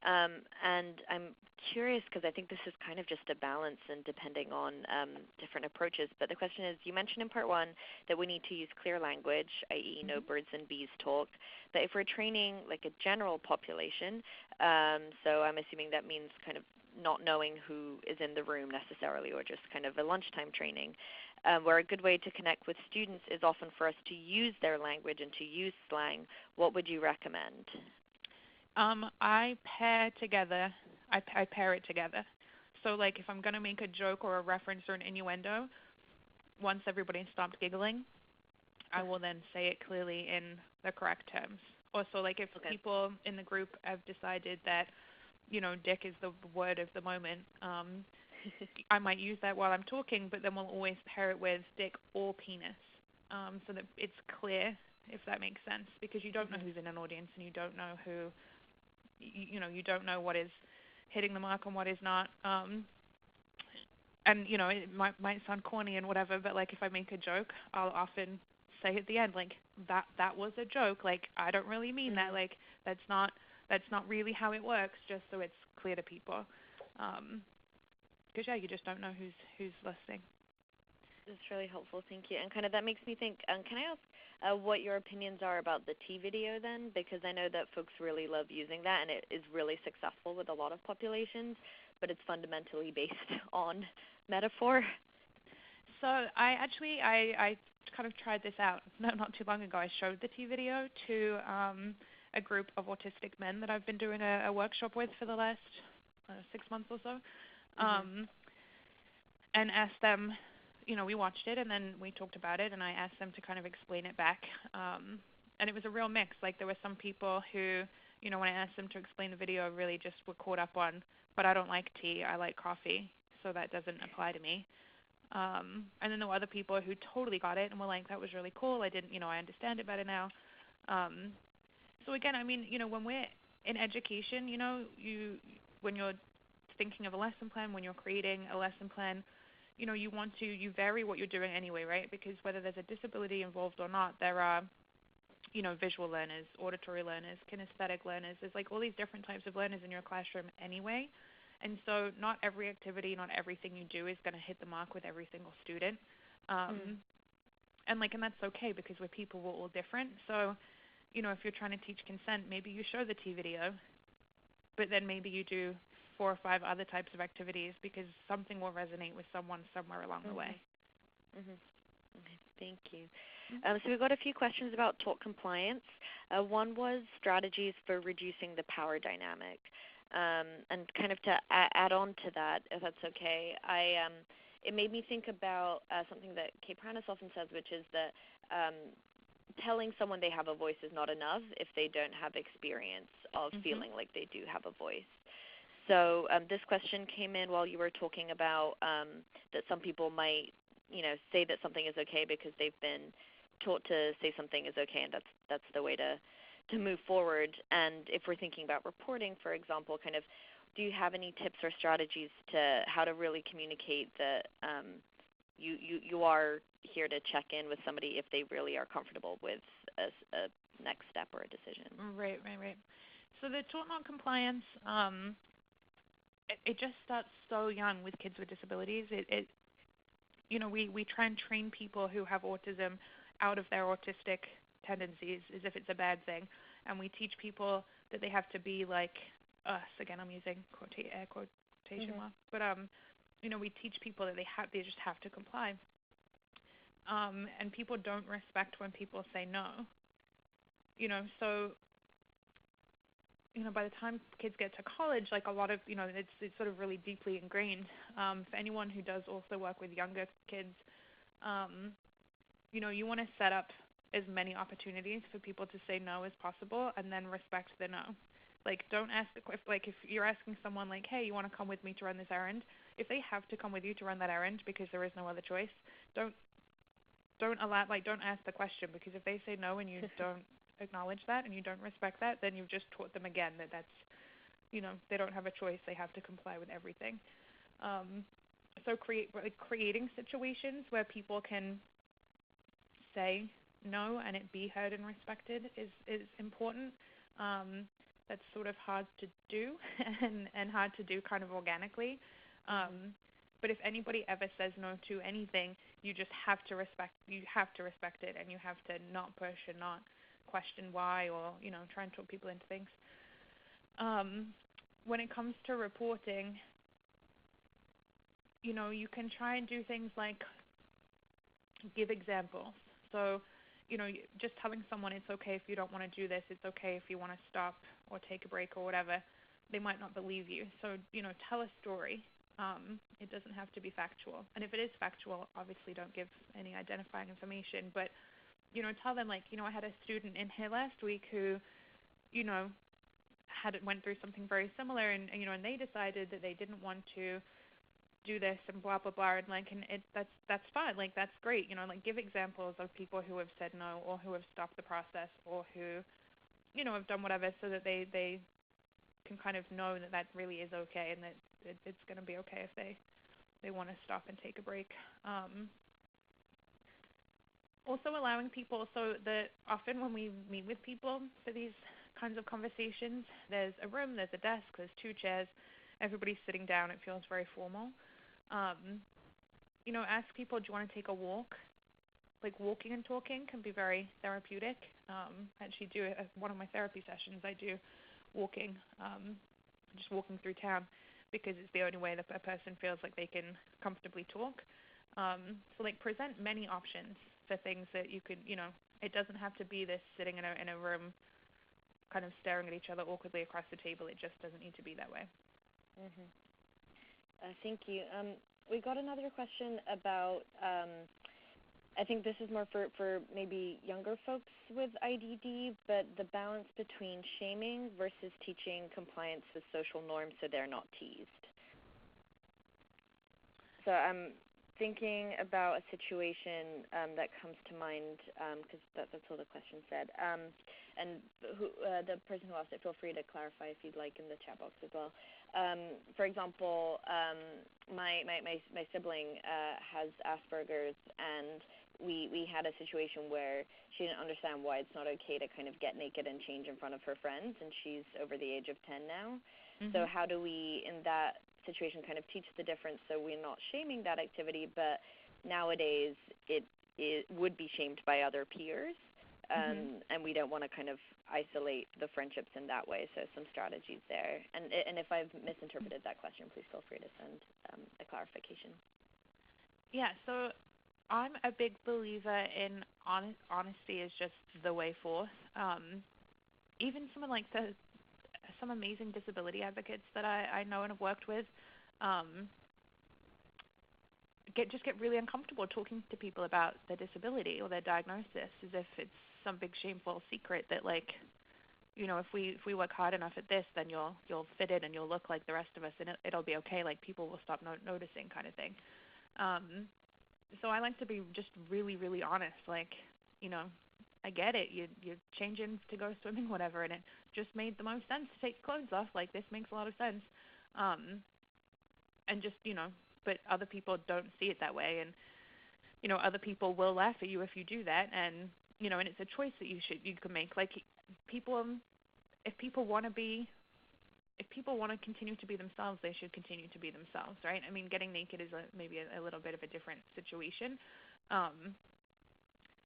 And I'm curious because I think this is kind of just a balance and depending on different approaches. But the question is, you mentioned in Part 1 that we need to use clear language, i.e. no birds and bees talk. But if we're training like a general population, so I'm assuming that means kind of not knowing who is in the room necessarily or just kind of a lunchtime training, where a good way to connect with students is often for us to use their language and to use slang. What would you recommend? I pair it together. So like if I'm going to make a joke or a reference or an innuendo, once everybody stopped giggling, I will then say it clearly in the correct terms. Also, like if people in the group have decided that, you know, dick is the word of the moment, I might use that while I'm talking, but then we'll always pair it with dick or penis, so that it's clear, if that makes sense, because you don't know who's in an audience and you don't know who, you know, you don't know what is hitting the mark and what is not. And, you know, it might sound corny and whatever, but like if I make a joke, I'll often say at the end, like, that was a joke. Like, I don't really mean that. Like, that's not really how it works, just so it's clear to people. Because, yeah, you just don't know who's listening. That's really helpful. Thank you. And kind of that makes me think, can I ask what your opinions are about the T video then? Because I know that folks really love using that, and it is really successful with a lot of populations, but it's fundamentally based on metaphor. So I kind of tried this out not too long ago. I showed the T video to a group of autistic men that I've been doing a workshop with for the last 6 months or so, and asked them, you know, we watched it and then we talked about it, and I asked them to kind of explain it back. And it was a real mix. Like there were some people who, you know, when I asked them to explain the video, really just were caught up on, but I don't like tea, I like coffee, so that doesn't apply to me. And then there were other people who totally got it and were like, that was really cool. I didn't, I understand it better now. So again, I mean, when we're in education, when you're thinking of a lesson plan, when you're creating a lesson plan, you vary what you're doing anyway, right? Because whether there's a disability involved or not, there are, visual learners, auditory learners, kinesthetic learners. There's like all these different types of learners in your classroom anyway. And so not every activity, not everything you do is going to hit the mark with every single student. And that's okay because we're people, we're all different. So, if you're trying to teach consent, maybe you show the T video, but then maybe you do 4 or 5 other types of activities because something will resonate with someone somewhere along the way. Okay, thank you. So we've got a few questions about tort compliance. One was strategies for reducing the power dynamic. And kind of to add on to that, if that's okay, it made me think about something that Kate Pranis often says, which is that telling someone they have a voice is not enough if they don't have experience of feeling like they do have a voice. So this question came in while you were talking about that some people might, say that something is okay because they've been taught to say something is okay, and that's the way to move forward. And if we're thinking about reporting, for example, kind of, do you have any tips or strategies to how to really communicate that you are here to check in with somebody if they really are comfortable with a next step or a decision? Right. So the tort non-compliance, it just starts so young with kids with disabilities. We try and train people who have autism out of their autistic tendencies as if it's a bad thing, and we teach people that they have to be like us. Again, I'm using air quotation marks, but we teach people that they just have to comply, and people don't respect when people say no. So by the time kids get to college, like a lot of it's sort of really deeply ingrained. For anyone who does also work with younger kids, you want to set up as many opportunities for people to say no as possible, and then respect the no. Like, don't ask if you're asking someone like, hey, you want to come with me to run this errand? If they have to come with you to run that errand because there is no other choice, don't ask the question, because if they say no and you don't acknowledge that and you don't respect that, then you've just taught them again that's they don't have a choice, they have to comply with everything. So creating situations where people can say no and it be heard and respected is important. That's sort of hard to do and hard to do kind of organically. But if anybody ever says no to anything, you just have to respect it, and you have to not push and not question why, or try and talk people into things. When it comes to reporting, you can try and do things like give examples. So, just telling someone it's okay if you don't want to do this, it's okay if you want to stop or take a break or whatever, they might not believe you. So, tell a story. It doesn't have to be factual. And if it is factual, obviously don't give any identifying information. But, tell them, like, I had a student in here last week who, went through something very similar, and they decided that they didn't want to do this and blah blah blah, and that's fine, like that's great, give examples of people who have said no, or who have stopped the process, or who have done whatever, so that they can kind of know that really is okay, and that it's going to be okay if they want to stop and take a break. Also allowing people, so that often when we meet with people for these kinds of conversations, there's a room, there's a desk, there's 2 chairs, everybody's sitting down, it feels very formal. Ask people, do you want to take a walk? Like, walking and talking can be very therapeutic. I actually do one of my therapy sessions, I do walking, just walking through town, because it's the only way that a person feels like they can comfortably talk. So like, present many options for things that you could, it doesn't have to be this sitting in a room kind of staring at each other awkwardly across the table. It just doesn't need to be that way. Thank you. We got another question about, I think this is more for maybe younger folks with IDD, but the balance between shaming versus teaching compliance with social norms so they're not teased. So I'm thinking about a situation that comes to mind, because that's all the question said. And the person who asked it, feel free to clarify if you'd like in the chat box as well. For example, my sibling has Asperger's, and we had a situation where she didn't understand why it's not okay to kind of get naked and change in front of her friends, and she's over the age of 10 now. Mm-hmm. So how do we, in that situation, kind of teach the difference so we're not shaming that activity, but nowadays it would be shamed by other peers, and we don't want to kind of isolate the friendships in that way. So some strategies there. And if I've misinterpreted that question, please feel free to send a clarification. Yeah, so I'm a big believer in honesty is just the way forth. Even someone like some amazing disability advocates that I know and have worked with get really uncomfortable talking to people about their disability or their diagnosis, as if it's some big shameful secret that, like, you know, if we work hard enough at this, then you'll fit in and you'll look like the rest of us, and it'll be okay. Like, people will stop noticing, kind of thing. So I like to be just really, really honest. Like, you know, I get it. You're changing to go swimming, whatever, and it just made the most sense to take your clothes off. Like, this makes a lot of sense. And just, you know, but other people don't see it that way. And, you know, other people will laugh at you if you do that. And, you know, and it's a choice that you can make. Like, if people want to continue to be themselves, they should continue to be themselves, right? I mean, getting naked is maybe a little bit of a different situation.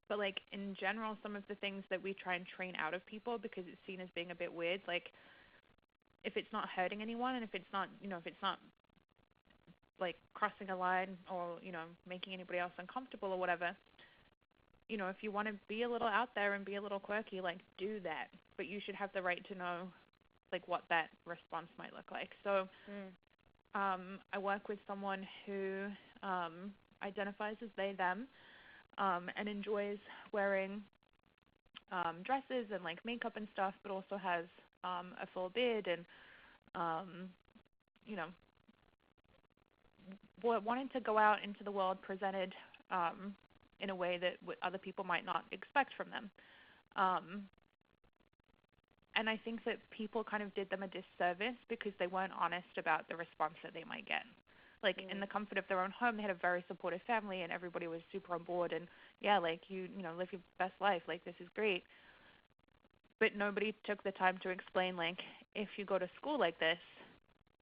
But, like, in general, some of the things that we try and train out of people because it's seen as being a bit weird, like, if it's not hurting anyone and if it's not, you know, if it's not, like, crossing a line or, you know, making anybody else uncomfortable or whatever, you know, if you want to be a little out there and be a little quirky, like, do that. But you should have the right to know, like, what that response might look like. So I work with someone who identifies as they, them, and enjoys wearing dresses and, like, makeup and stuff, but also has a full beard and, you know, wanting to go out into the world presented in a way that other people might not expect from them. And I think that people kind of did them a disservice because they weren't honest about the response that they might get. Like, in the comfort of their own home, they had a very supportive family and everybody was super on board and, yeah, like, you know, live your best life. Like, this is great. But nobody took the time to explain, like, if you go to school like this,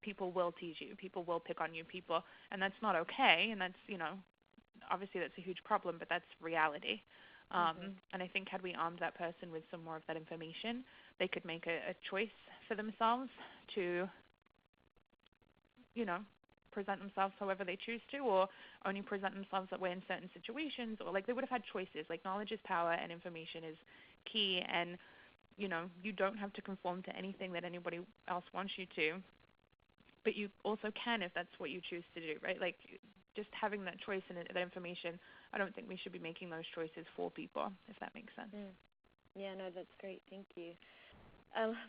people will tease you. People will pick on you. And that's not okay. And that's, you know, obviously that's a huge problem, but that's reality. And I think had we armed that person with some more of that information, they could make a choice for themselves to, you know, present themselves however they choose to, or only present themselves that way in certain situations, or, like, they would have had choices. Like, knowledge is power and information is key, and, you know, you don't have to conform to anything that anybody else wants you to, but you also can if that's what you choose to do, right? Like, just having that choice and that information, I don't think we should be making those choices for people, if that makes sense. Yeah, no, that's great. Thank you.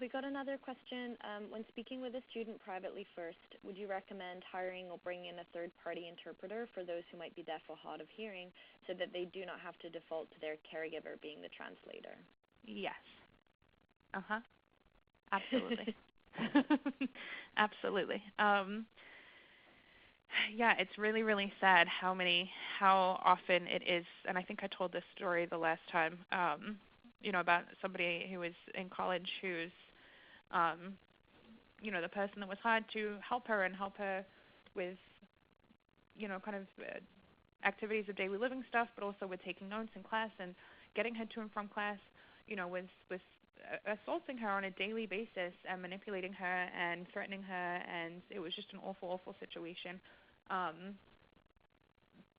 We got another question. When speaking with a student privately first, would you recommend hiring or bringing in a third-party interpreter for those who might be deaf or hard of hearing so that they do not have to default to their caregiver being the translator? Yes. Absolutely. Absolutely. Yeah, it's really, really sad how often it is, and I think I told this story the last time, you know, about somebody who was in college who's, you know, the person that was hired to help her with, you know, kind of activities of daily living stuff, but also with taking notes in class and getting her to and from class, you know, was assaulting her on a daily basis and manipulating her and threatening her, and it was just an awful, awful situation.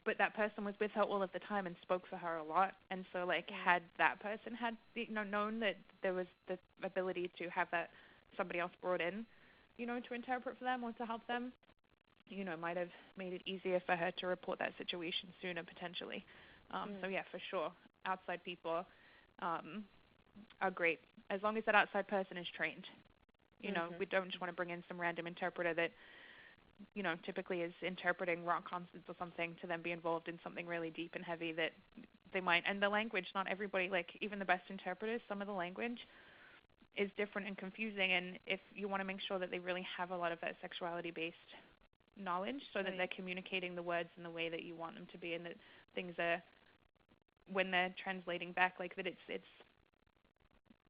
But that person was with her all of the time and spoke for her a lot, and so, like, had that person had, you know, known that there was the ability to have that somebody else brought in, you know, to interpret for them or to help them, you know, might have made it easier for her to report that situation sooner, potentially. So, yeah, for sure, outside people are great, as long as that outside person is trained. You know, we don't just want to bring in some random interpreter that typically is interpreting rock concerts or something to then be involved in something really deep and heavy that they might. And the language, not everybody, like even the best interpreters, some of the language is different and confusing. And if you want to make sure that they really have a lot of that sexuality-based knowledge so that they're communicating the words in the way that you want them to be, and that things are, when they're translating back, like that it's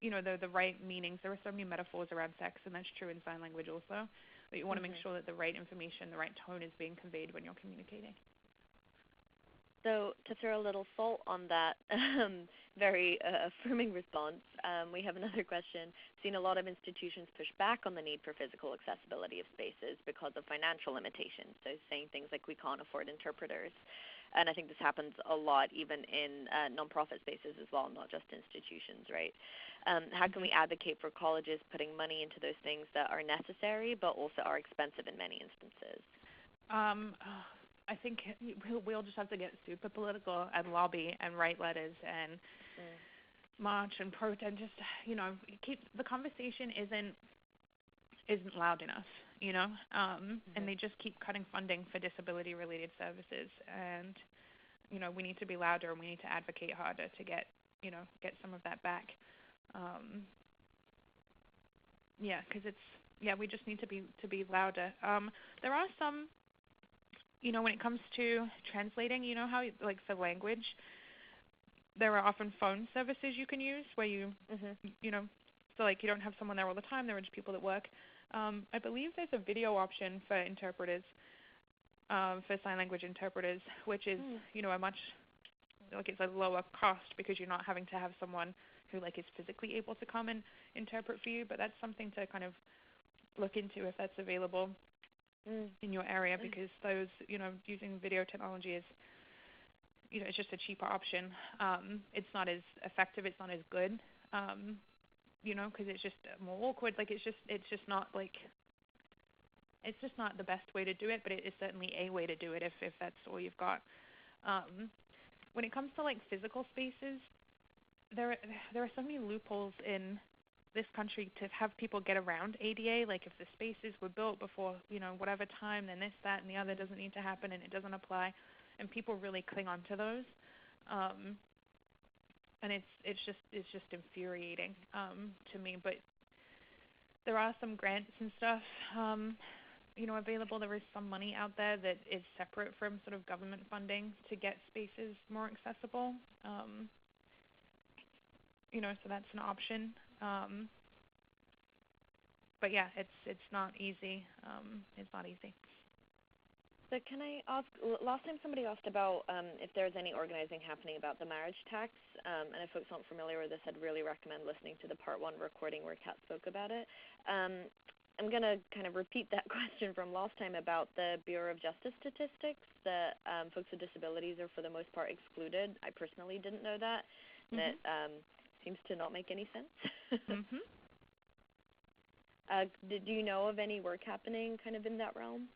the right meanings. There are so many metaphors around sex, and that's true in sign language also. But you want to make sure that the right information, the right tone is being conveyed when you're communicating. So to throw a little salt on that very affirming response, we have another question. Seen a lot of institutions push back on the need for physical accessibility of spaces because of financial limitations. So saying things like, we can't afford interpreters. And I think this happens a lot even in nonprofit spaces as well, not just institutions, right? How can we advocate for colleges putting money into those things that are necessary but also are expensive in many instances? I think we'll just have to get super political and lobby and write letters and march and protest. Just keep the conversation isn't loud enough, and they just keep cutting funding for disability-related services. And we need to be louder, and we need to advocate harder to get some of that back. Because we just need to be louder. There are some. When it comes to translating, how, like, for language, there are often phone services you can use where you, so, like, you don't have someone there all the time. There are just people that work. I believe there's a video option for interpreters, for sign language interpreters, which is, a much, like, it's a lower cost because you're not having to have someone who, like, is physically able to come and interpret for you. But that's something to kind of look into if that's available in your area, because those, using video technology is, it's just a cheaper option. It's not as effective. It's not as good, because it's just more awkward. Like, it's just not the best way to do it, but it is certainly a way to do it if that's all you've got. When it comes to, like, physical spaces, there are so many loopholes in this country to have people get around ADA. Like, if the spaces were built before, whatever time, then this, that, and the other doesn't need to happen, and it doesn't apply, and people really cling on to those. And it's just infuriating to me. But there are some grants and stuff, available. There is some money out there that is separate from sort of government funding to get spaces more accessible. So that's an option. But yeah, it's not easy. It's not easy. So can I ask, last time somebody asked about if there's any organizing happening about the marriage tax, and if folks aren't familiar with this, I'd really recommend listening to the Part 1 recording where Kat spoke about it. I'm going to kind of repeat that question from last time about the Bureau of Justice statistics, that folks with disabilities are for the most part excluded. I personally didn't know that. That seems to not make any sense. Do you know of any work happening kind of in that realm?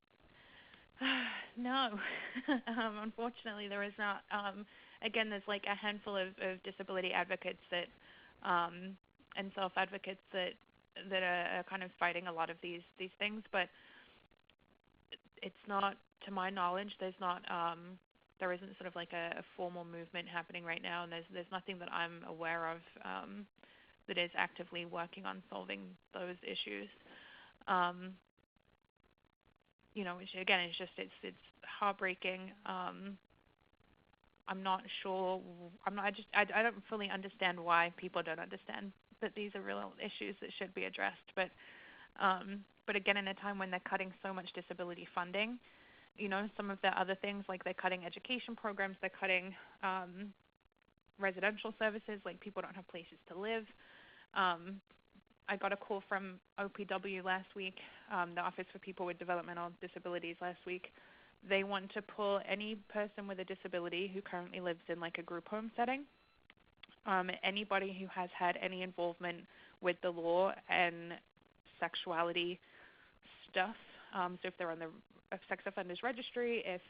No. Unfortunately, there is not. Again, there's like a handful of disability advocates that and self-advocates that are kind of fighting a lot of these things, but it's not, to my knowledge, there isn't sort of like a formal movement happening right now, and there's nothing that I'm aware of that is actively working on solving those issues. Which again, it's heartbreaking. I'm not sure. I don't fully understand why people don't understand that these are real issues that should be addressed. But again, in a time when they're cutting so much disability funding, some of the other things, like they're cutting education programs, they're cutting residential services, like people don't have places to live. I got a call from OPW last week, the Office for People with Developmental Disabilities last week. They want to pull any person with a disability who currently lives in like a group home setting, anybody who has had any involvement with the law and sexuality stuff. So if they're on the sex offenders registry, if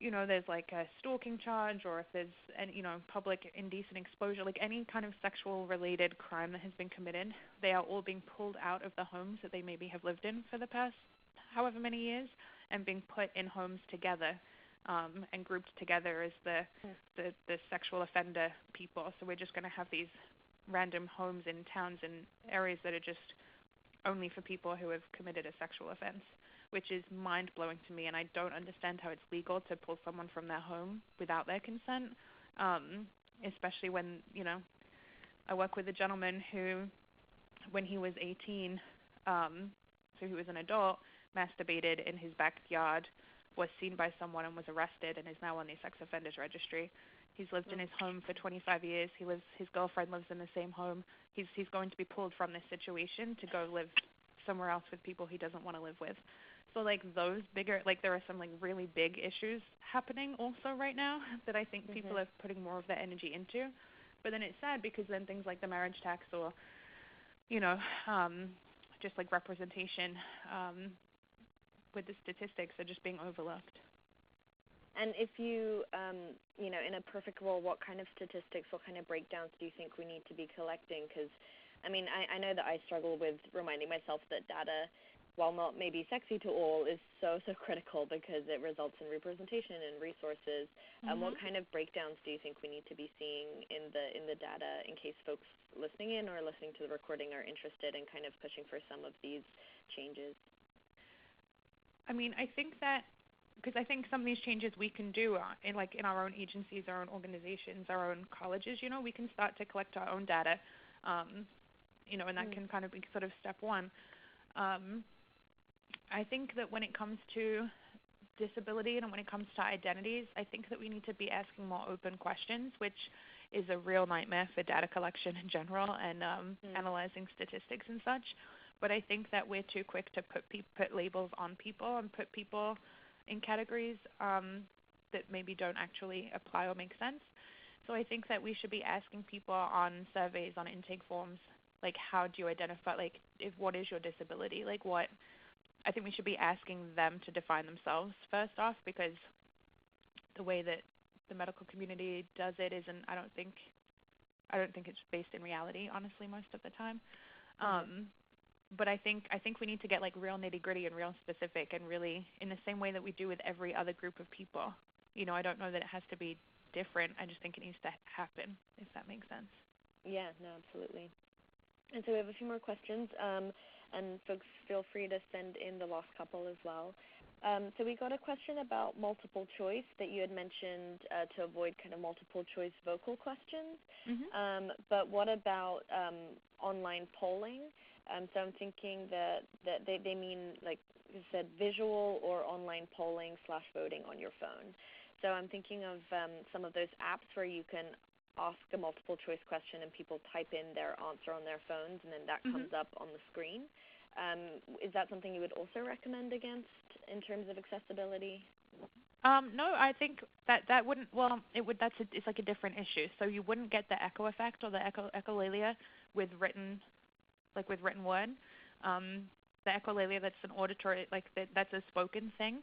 there's like a stalking charge, or if there's any, public indecent exposure, like any kind of sexual related crime that has been committed, they are all being pulled out of the homes that they maybe have lived in for the past however many years, and being put in homes together and grouped together as the sexual offender people. So we're just going to have these random homes in towns and areas that are just only for people who have committed a sexual offense, which is mind-blowing to me, and I don't understand how it's legal to pull someone from their home without their consent, especially when, I work with a gentleman who, when he was 18, so he was an adult, masturbated in his backyard, was seen by someone and was arrested, and is now on the sex offenders registry. He's lived in his home for 25 years. His girlfriend lives in the same home. He's going to be pulled from this situation to go live somewhere else with people he doesn't want to live with. So those bigger, there are some really big issues happening also right now that I think people are putting more of their energy into. But then it's sad because then things like the marriage tax or, just representation with the statistics are just being overlooked. And if you, in a perfect world, what kind of statistics, what kind of breakdowns do you think we need to be collecting? Because, I know that I struggle with reminding myself that data, while not maybe sexy to all, is so critical because it results in representation and resources. What kind of breakdowns do you think we need to be seeing in the data in case folks listening in or listening to the recording are interested in kind of pushing for some of these changes? I think that, because I think some of these changes we can do in our own agencies, our own organizations, our own colleges, we can start to collect our own data, and that can kind of be sort of step one. I think that when it comes to disability and when it comes to identities, I think that we need to be asking more open questions, which is a real nightmare for data collection in general and analyzing statistics and such. But I think that we're too quick to put labels on people and put people in categories that maybe don't actually apply or make sense. So I think that we should be asking people on surveys, on intake forms, how do you identify, what is your disability? I think we should be asking them to define themselves first off, because the way that the medical community does it isn't, I don't think it's based in reality, honestly, most of the time. But I think we need to get real nitty-gritty and real specific, and really in the same way that we do with every other group of people. I don't know that it has to be different. I just think it needs to happen, if that makes sense. Yeah, no, absolutely. And so we have a few more questions, and folks feel free to send in the last couple as well. So we got a question about multiple choice that you had mentioned to avoid kind of multiple choice vocal questions. But what about online polling? So I'm thinking that they mean, like you said, visual or online polling / voting on your phone. So I'm thinking of some of those apps where you can ask a multiple choice question and people type in their answer on their phones, and then that comes up on the screen. Is that something you would also recommend against in terms of accessibility? No, I think that wouldn't. Well, it would. It's a different issue. So you wouldn't get the echo effect or the echolalia with written word. The echolalia, that's an auditory, that's a spoken thing,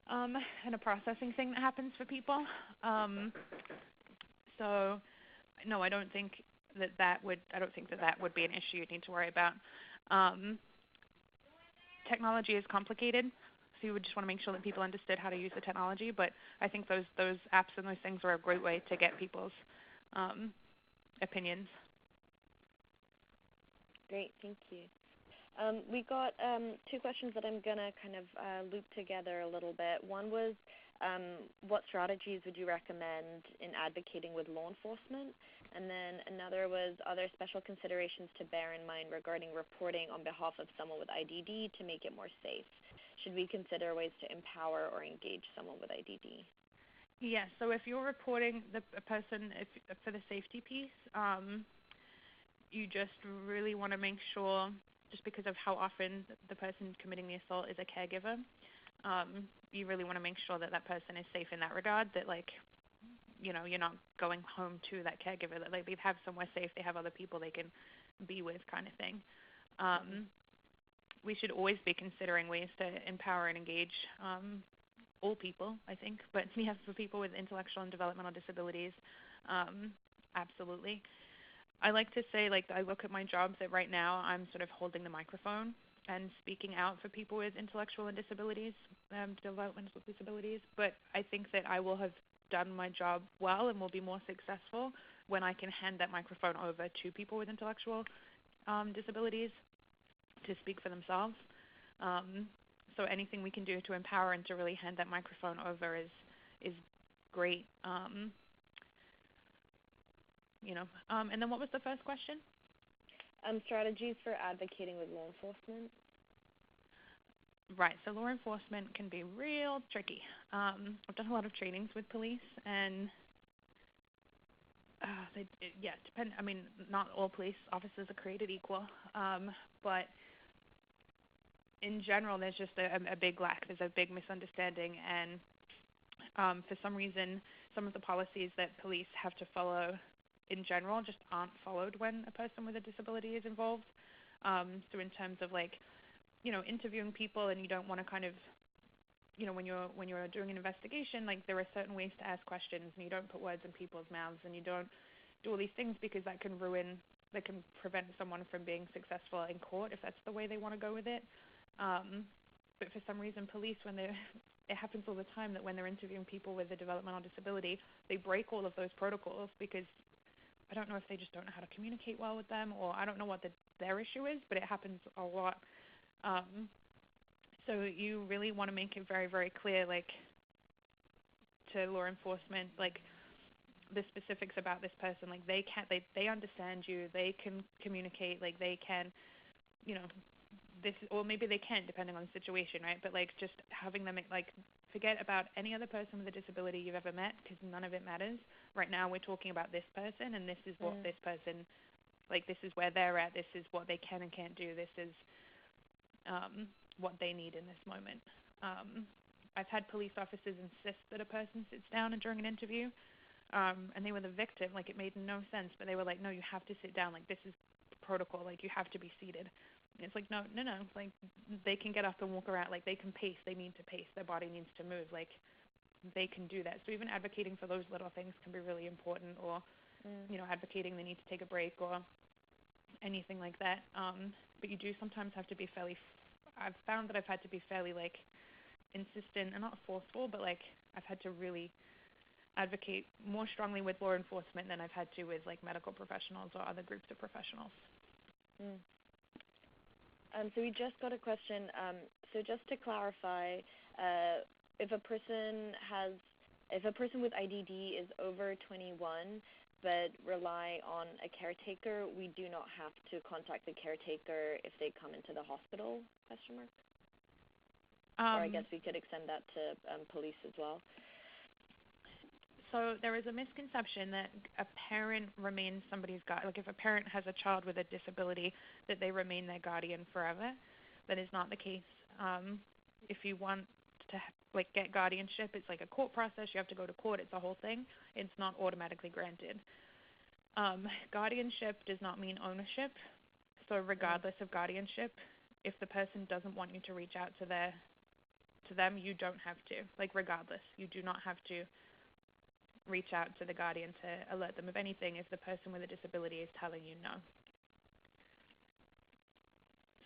and a processing thing that happens for people. So, no, I don't think that would be an issue you need to worry about. Technology is complicated, so you would just want to make sure that people understood how to use the technology. But I think those apps and those things are a great way to get people's opinions. Great, thank you. We got two questions that I'm going to kind of loop together a little bit. One was, what strategies would you recommend in advocating with law enforcement? And then another was, are there special considerations to bear in mind regarding reporting on behalf of someone with IDD to make it more safe? Should we consider ways to empower or engage someone with IDD? Yes, so if you're reporting a person for the safety piece, you just really want to make sure, just because of how often the person committing the assault is a caregiver, you really want to make sure that person is safe in that regard, that you're not going home to that caregiver, that they have somewhere safe, they have other people they can be with, kind of thing. We should always be considering ways to empower and engage all people, I think, but yes, for people with intellectual and developmental disabilities, absolutely. I like to say, I look at my job that right now I'm sort of holding the microphone, and speaking out for people with intellectual and disabilities, developmental disabilities. But I think that I will have done my job well and will be more successful when I can hand that microphone over to people with intellectual disabilities to speak for themselves. So anything we can do to empower and to really hand that microphone over is great. And then what was the first question? Strategies for advocating with law enforcement. Right, so law enforcement can be real tricky. I've done a lot of trainings with police, and depend. I mean, not all police officers are created equal, but in general, there's just a big lack. There's a big misunderstanding, and for some reason, some of the policies that police have to follow in general just aren't followed when a person with a disability is involved. So in terms of interviewing people, and you don't want to kind of, when you're doing an investigation, there are certain ways to ask questions, and you don't put words in people's mouths, and you don't do all these things because that can prevent someone from being successful in court if that's the way they want to go with it. But for some reason, police, it happens all the time that when they're interviewing people with a developmental disability, they break all of those protocols because I don't know if they just don't know how to communicate well with them, or I don't know what their issue is, but it happens a lot. So you really want to make it very, very clear, to law enforcement, the specifics about this person. They understand you, they can communicate, they can, or maybe they can't, depending on the situation, right? But just having them forget about any other person with a disability you've ever met, because none of it matters. Right now we're talking about this person, and this is what this person, this is where they're at, this is what they can and can't do, this is what they need in this moment. I've had police officers insist that a person sits down during an interview, and they were the victim. It made no sense, but they were no, you have to sit down. This is protocol. You have to be seated. And it's no. They can get up and walk around. They can pace. They need to pace. Their body needs to move. They can do that. So even advocating for those little things can be really important, or, advocating they need to take a break or anything like that. But you do sometimes have to be fairly, I've found that I've had to be fairly, insistent and not forceful, but, I've had to really advocate more strongly with law enforcement than I've had to with, medical professionals or other groups of professionals. So we just got a question. So just to clarify, if a person with IDD is over 21 but rely on a caretaker, we do not have to contact the caretaker if they come into the hospital, question mark? Or I guess we could extend that to police as well. So there is a misconception that a parent remains somebody's guardian. If a parent has a child with a disability, that they remain their guardian forever. That is not the case. If you want to get guardianship, it's a court process. You have to go to court. It's a whole thing. It's not automatically granted. Guardianship does not mean ownership. So regardless of guardianship, if the person doesn't want you to reach out to them, you don't have to. Regardless, you do not have to reach out to the guardian to alert them of anything if the person with a disability is telling you no.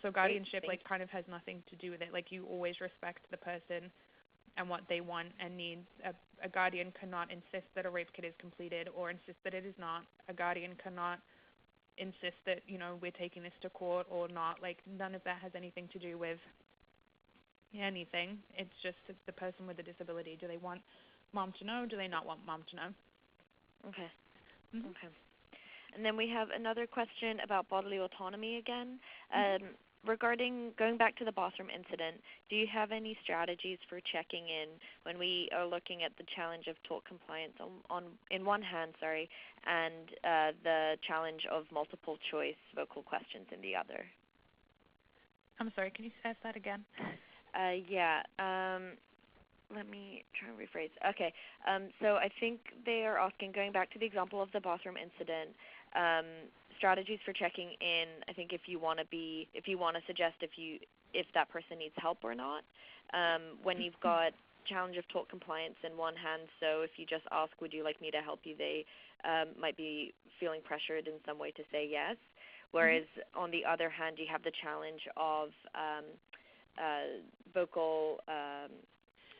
So guardianship kind of has nothing to do with it. You always respect the person and what they want and need. A guardian cannot insist that a rape kit is completed or insist that it is not. A guardian cannot insist that, we're taking this to court or not. None of that has anything to do with anything. It's the person with a disability. Do they want mom to know? Do they not want mom to know? Okay. Mm-hmm. Okay. And then we have another question about bodily autonomy again. Regarding going back to the bathroom incident, do you have any strategies for checking in when we are looking at the challenge of tort compliance in one hand, and the challenge of multiple choice vocal questions in the other? I'm sorry, can you ask that again? Let me try and rephrase. Okay, so I think they are asking, going back to the example of the bathroom incident, strategies for checking in. I think if you want to suggest if that person needs help or not. When you've got challenge of tort compliance in one hand, so if you just ask, would you like me to help you, they might be feeling pressured in some way to say yes. whereas on the other hand, you have the challenge of vocal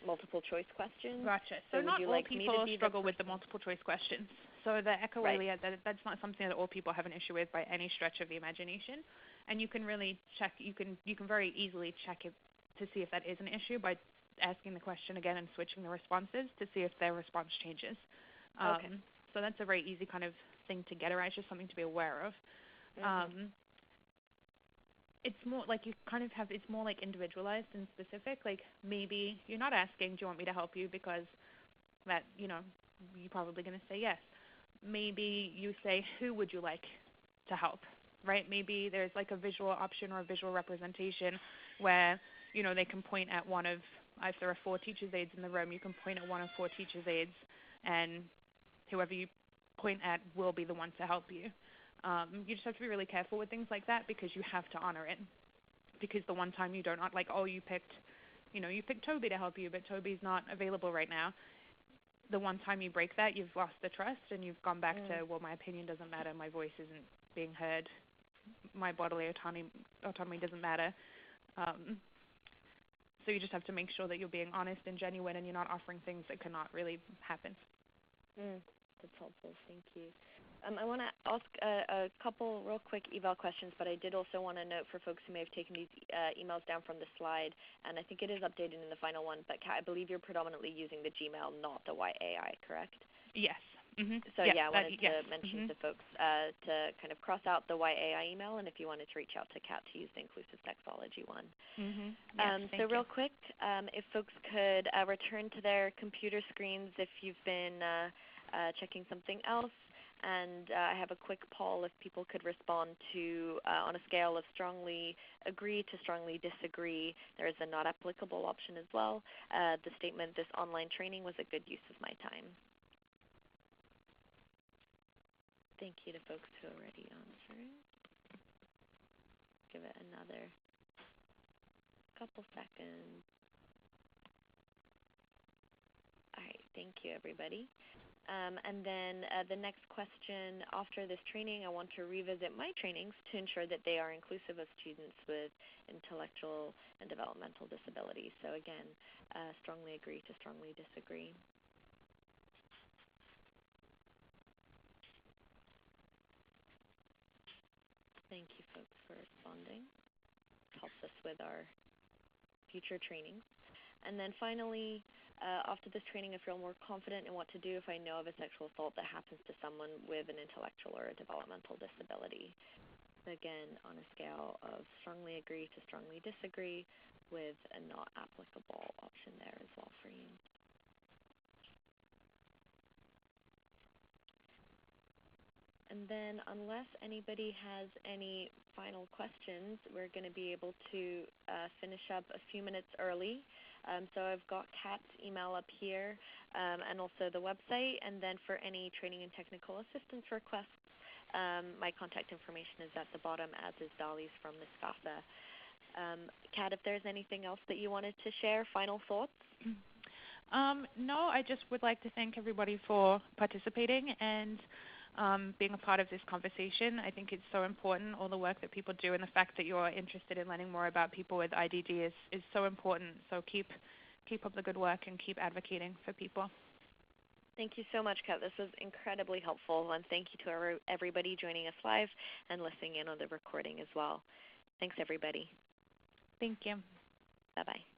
multiple choice questions. Gotcha. So not would you all like me to people be struggle with the multiple choice questions. So the echolalia, that's not something that all people have an issue with by any stretch of the imagination. And you can really check, you can very easily check it to see if that is an issue by asking the question again and switching the responses to see if their response changes. Okay. So that's a very easy kind of thing to get around. It's just something to be aware of. It's more like you kind of have, it's more like individualized and specific. Like maybe you're not asking, do you want me to help you? Because that, you know, you're probably going to say yes. Maybe you say, who would you like to help, right? Maybe there's like a visual option or a visual representation where, you know, they can point at one of, if there are 4 teachers' aides in the room, you can point at one of 4 teachers' aides, and whoever you point at will be the one to help you. You just have to be really careful with things like that because you have to honor it. Because the one time you don't, like, oh, you picked Toby to help you, but Toby's not available right now. The one time you break that, you've lost the trust and you've gone back to, well, my opinion doesn't matter, my voice isn't being heard, my bodily autonomy doesn't matter. So you just have to make sure that you're being honest and genuine and you're not offering things that cannot really happen. That's helpful. Thank you. I want to ask a couple real quick eval questions, but I did also want to note for folks who may have taken these emails down from the slide, and I think it is updated in the final one, but Kat, I believe you're predominantly using the Gmail, not the YAI, correct? Yes. So I wanted to mention to folks to kind of cross out the YAI email, and if you wanted to reach out to Kat, to use the inclusive sexology one. So real quick, if folks could return to their computer screens if you've been checking something else. And I have a quick poll if people could respond to, on a scale of strongly agree to strongly disagree. There is a not applicable option as well. The statement, this online training was a good use of my time. Thank you to folks who are already answering. Give it another couple seconds. All right, thank you, everybody. And then the next question, after this training, I want to revisit my trainings to ensure that they are inclusive of students with intellectual and developmental disabilities. So again, strongly agree to strongly disagree. Thank you, folks, for responding. It helps us with our future trainings. And then finally, after this training, I feel more confident in what to do if I know of a sexual assault that happens to someone with an intellectual or a developmental disability. Again, on a scale of strongly agree to strongly disagree, with a not applicable option there as well for you. And then unless anybody has any final questions, we're going to be able to finish up a few minutes early. So I've got Kat's email up here and also the website. And then for any training and technical assistance requests, my contact information is at the bottom, as is Dolly's from Ms. Gassa. Kat, if there's anything else that you wanted to share, final thoughts? No, I just would like to thank everybody for participating and being a part of this conversation. I think it's so important, all the work that people do, and the fact that you're interested in learning more about people with IDD is so important. So keep up the good work and keep advocating for people. Thank you so much, Kat. This was incredibly helpful, and thank you to everybody joining us live and listening in on the recording as well. Thanks, everybody. Thank you. Bye-bye.